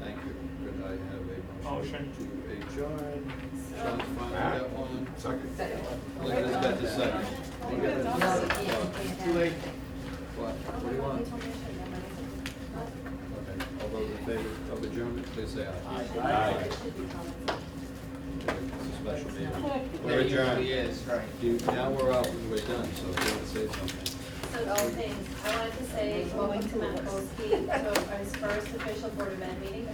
Speaker 4: Thank you. Could I have a motion to adjourn? Sean's finally got one.
Speaker 3: Second.
Speaker 4: Linda's got the second.
Speaker 9: No, you can't
Speaker 3: Too late.
Speaker 4: What? What do you want? Okay, all those in favor of adjournment, please say aye.
Speaker 3: Aye.
Speaker 4: It's a special meeting.
Speaker 7: There
Speaker 4: We're
Speaker 7: usually
Speaker 4: adjourned.
Speaker 7: is, right.
Speaker 4: Now we're out and we're done, so if you want to say something.
Speaker 10: So two things, I wanted to say welcome to Matt Kolsky to his first official Board of Ed meeting.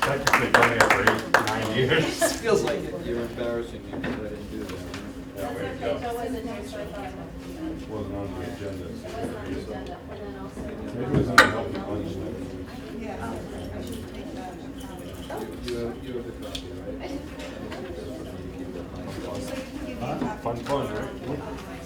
Speaker 3: Technically done it for 9 years.
Speaker 5: Feels like it.
Speaker 4: You're embarrassing me because I didn't do that.
Speaker 10: That's okay, Joe wasn't here, so I thought I wanted to do that.
Speaker 3: It wasn't on the agenda.
Speaker 10: It wasn't on the agenda, and then also.
Speaker 3: Maybe it was on the health and lunch list.
Speaker 13: Yeah, I should take that.
Speaker 4: You have the copy, right?
Speaker 10: I did.
Speaker 13: So you can give me a copy.
Speaker 3: Fun, right?